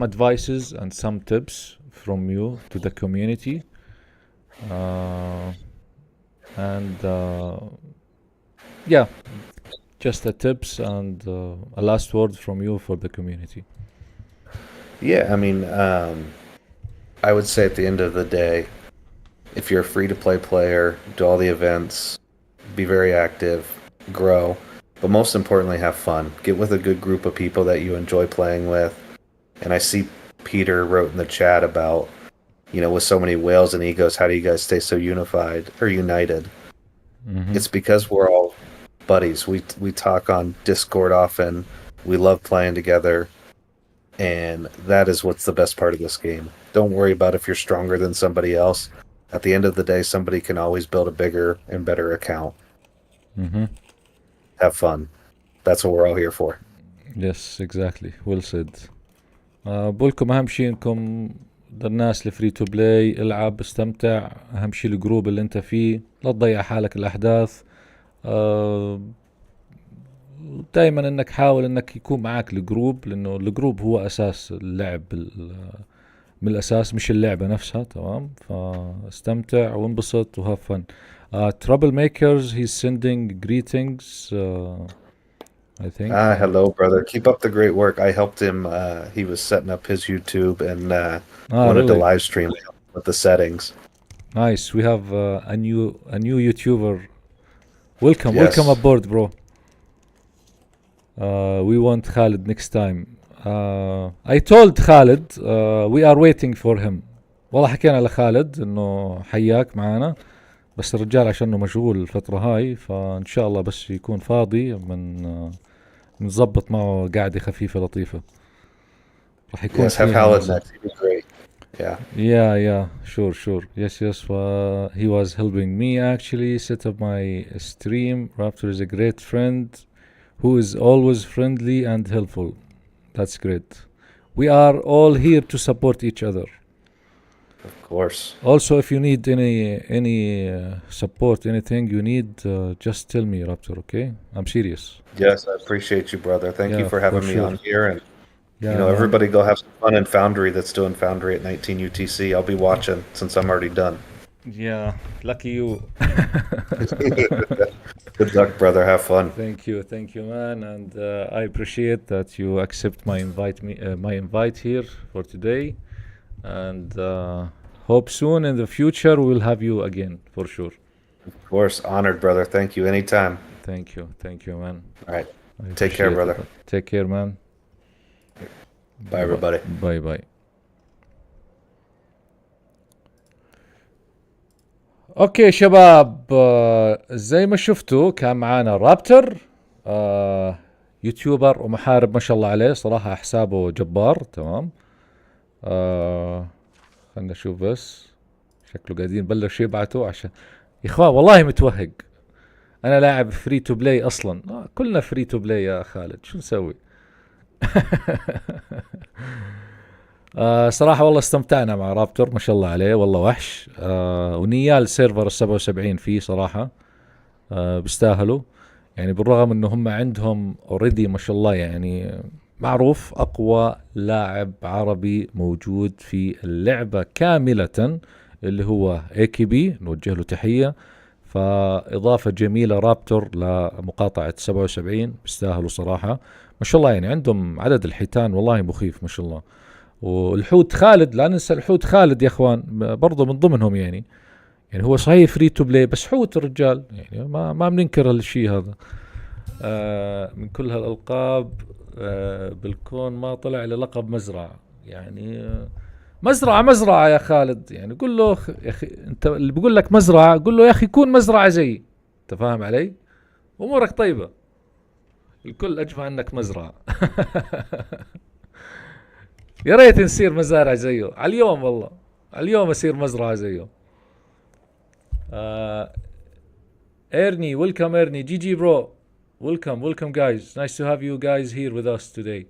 advices and some tips from you to the community. Just the tips and a last word from you for the community. Yeah, I mean, I would say at the end of the day, if you're a free to play player, do all the events, be very active, grow, but most importantly, have fun. Get with a good group of people that you enjoy playing with. And I see Peter wrote in the chat about, with so many whales and egos, how do you guys stay so unified or united? Mm-hmm. It's because we're all buddies. We talk on Discord often. We love playing together. And that is what's the best part of this game. Don't worry about if you're stronger than somebody else. At the end of the day, somebody can always build a bigger and better account. Mm-hmm. Have fun. That's what we're all here for. Yes, exactly. Well said. بقولكم أهم شيء إنكم للناس الفري تو بلاي العب استمتع. أهم شيء الجروب اللي أنت فيه، لا تضيع حالك الأحداث. دائما إنك حاول إنك يكون معاك الجروب، لأنه الجروب هو أساس اللعب من الأساس، مش اللعبة نفسها. تمام، فاستمتع وانبسط وهاف فن. Troublemakers, he's sending greetings. I think. Hello, brother. Keep up the great work. I helped him. He was setting up his YouTube and wanted to live stream with the settings. Nice. We have a new YouTuber. Welcome aboard, bro. We want Khalid next time. I told Khalid we are waiting for him. والله حكينا لخالد إنه حياك معانا، بس الرجال عشانه مشغول الفترة هاي، فإن شاء الله بس يكون فاضي نظبط معه قاعدة خفيفة لطيفة. راح يكون have Khalid next. He'd be great. Yeah, sure. Yes. He was helping me actually set up my stream. Raptor is a great friend who is always friendly and helpful. That's great. We are all here to support each other. Of course. Also, if you need any support, anything you need, just tell me, Raptor. Okay, I'm serious. Yes, I appreciate you, brother. Thank you for having me on here, and everybody go have some fun in Foundry. That's doing Foundry at 19 UTC. I'll be watching since I'm already done. Yeah, lucky you. Good luck, brother. Have fun. Thank you, man, and I appreciate that you accept my invite here for today. And hope soon in the future we'll have you again for sure. Of course, honored, brother. Thank you. Anytime. Thank you, man. All right, take care, brother. Take care, man. Bye, everybody. Bye. اوكي شباب، زي ما شفتوا كان معانا رابتر، يوتيوبر ومحارب ما شاء الله عليه، صراحة حسابه جبار. تمام، خلنا نشوف بس، شكله قاعدين بلش يبعتوا عشان يا اخوان والله متوهق. انا لاعب فري تو بلاي اصلا، كلنا فري تو بلاي يا خالد، شو نسوي؟ صراحة والله استمتعنا مع رابتور ما شاء الله عليه، والله وحش. ونيال سيرفر 77 فيه صراحة، بيستاهلوا يعني، بالرغم انه هم عندهم اوريدي ما شاء الله يعني معروف اقوى لاعب عربي موجود في اللعبة كاملة اللي هو AKB، نوجه له تحية. فاضافة جميلة رابتور لمقاطعة 77، بيستاهلوا صراحة ما شاء الله يعني. عندهم عدد الحيتان والله مخيف ما شاء الله. والحوت خالد، لا ننسى الحوت خالد يا اخوان، برضه من ضمنهم يعني هو صحيح فري تو بلاي بس حوت الرجال يعني، ما بننكر هالشيء هذا. من كل هالالقاب بالكون ما طلع للقب مزرعة يعني. مزرعة يا خالد يعني. قل له يا اخي، انت اللي بيقول لك مزرعة قل له يا اخي كون مزرعة زي، انت فاهم علي؟ امورك طيبة، الكل اجمع انك مزرعة. يا ريت نصير مزارع زيه على اليوم، والله على اليوم اصير مزرعة زيه. Ernie, welcome Ernie. GG bro, welcome guys, nice to have you guys here with us today.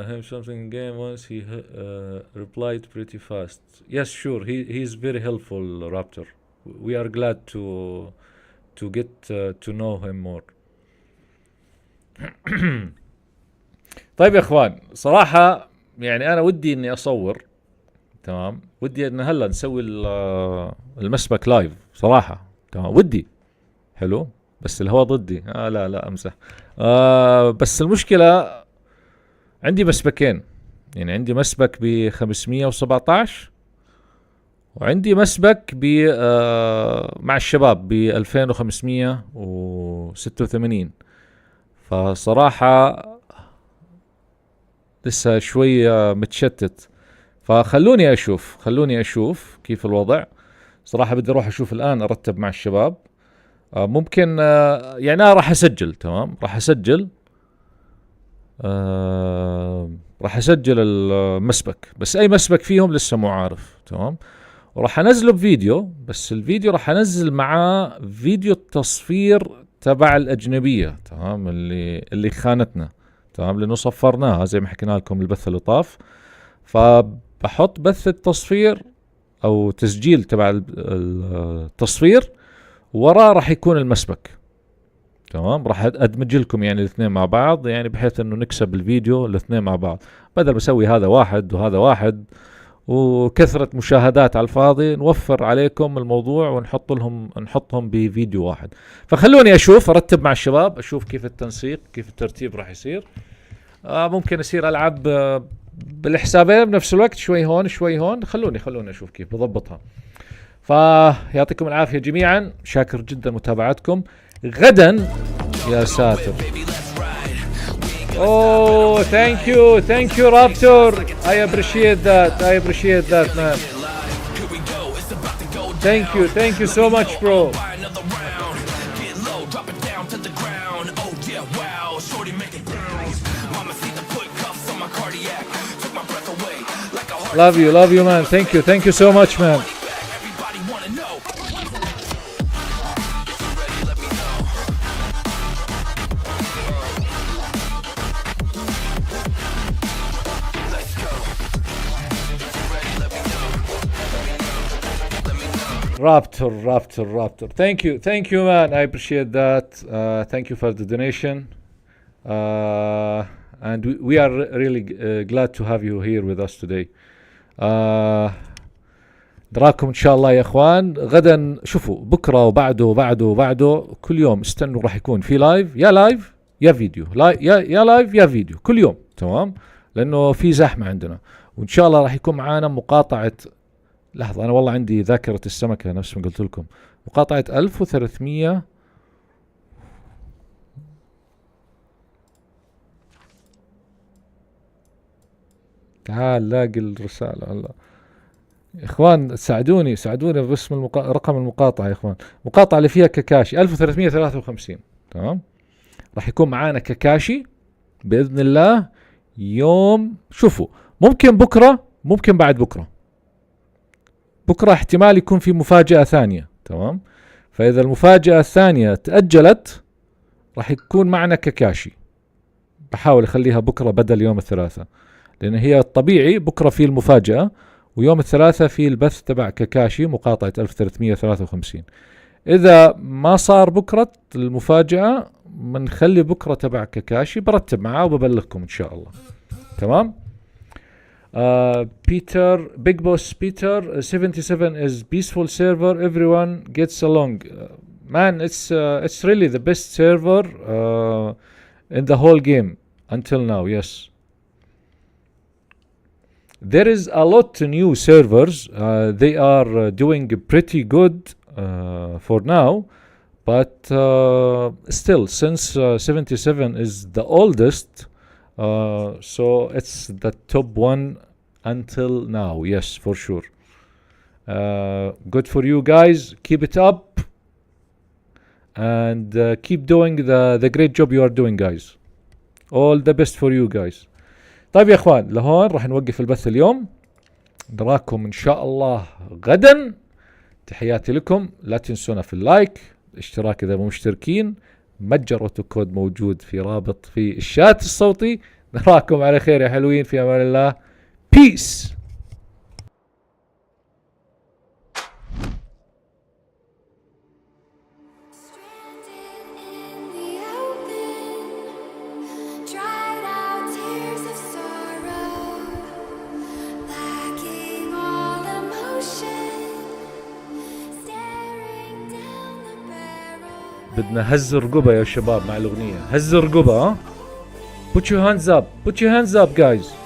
Him something in game once he replied pretty fast. Yes, sure, he's very helpful, Raptor. We are glad to get to know him more. طيب يا اخوان، صراحة يعني انا ودي اني اصور، تمام، ودي ان هلا نسوي المسبك لايف صراحة، تمام، ودي حلو، بس الهواء ضدي. لا امزح. بس المشكلة عندي مسبكين يعني، عندي مسبك ب 517 وعندي مسبك مع الشباب ب 2586. فصراحة لسه شوية متشتت، فخلوني اشوف كيف الوضع. صراحة بدي اروح اشوف الان، ارتب مع الشباب. ممكن يعني انا راح اسجل، تمام، راح اسجل المسبك، بس اي مسبك فيهم لسه مو عارف، تمام. وراح انزله بفيديو، بس الفيديو راح انزل معاه فيديو التصفير تبع الاجنبية، تمام، اللي خانتنا، تمام، لانه صفرناها زي ما حكينا لكم البث اللي طاف. فبحط بث التصفير او تسجيل تبع التصفير، وراه راح يكون المسبك، تمام. راح ادمج لكم يعني الاثنين مع بعض، يعني بحيث انه نكسب الفيديو الاثنين مع بعض، بدل بسوي هذا واحد وهذا واحد وكثرة مشاهدات على الفاضي. نوفر عليكم الموضوع نحطهم بفيديو واحد. فخلوني اشوف، ارتب مع الشباب، اشوف كيف التنسيق، كيف الترتيب راح يصير. ممكن يصير العاب بالحسابين بنفس الوقت، شوي هون شوي هون. خلوني اشوف كيف بضبطها. فيعطيكم العافية جميعا، شاكر جدا متابعتكم. غدا يا ساتر. Oh, thank you, Raptor. I appreciate that, man. Thank you so much, bro. Love you, man. Thank you so much, man. Raptor. Thank you, man. I appreciate that. Thank you for the donation. And we are really glad to have you here with us today. نراكم ان شاء الله يا اخوان غدا. شوفوا بكره وبعده كل يوم استنوا، راح يكون في لايف يا فيديو، يا لايف يا فيديو كل يوم، تمام، لانه في زحمه عندنا. وان شاء الله راح يكون معانا مقاطعه. لحظه، انا والله عندي ذاكره السمكه نفس ما قلت لكم. مقاطعه 1300. تعال لاقي الرساله هلا. اخوان ساعدوني باسم رقم المقاطعه يا اخوان. مقاطعه اللي فيها كاكاشي 1353، تمام. راح يكون معانا كاكاشي باذن الله يوم. شوفوا، ممكن بكره، ممكن بعد بكره احتمال يكون في مفاجأة ثانية، تمام. فإذا المفاجأة الثانية تأجلت راح يكون معنا كاكاشي. بحاول أخليها بكرة بدل يوم الثلاثاء، لأن هي الطبيعي بكرة في المفاجأة، ويوم الثلاثاء في البث تبع كاكاشي مقاطعة 1353. إذا ما صار بكرة المفاجأة بنخلي بكرة تبع كاكاشي، برتب معاه وببلغكم إن شاء الله، تمام. Peter, Big Boss Peter, 77 is peaceful server. Everyone gets along. Man, it's really the best server in the whole game until now. Yes, there is a lot of new servers. They are doing pretty good for now, but still, since 77 is the oldest. So it's the top one until now. Yes, for sure. Good for you guys. Keep it up and keep doing the great job you are doing, guys. All the best for you guys. طيب يا اخوان، لهون راح نوقف البث اليوم. نراكم ان شاء الله غدا. تحياتي لكم. لا تنسونا في اللايك، الاشتراك اذا مو مشتركين. متجر كود موجود في رابط في الشات الصوتي. نراكم على خير يا حلوين، في امان الله. بيس. بدنا هز رقبة يا شباب مع الأغنية. هز رقبة. Put your hands up guys.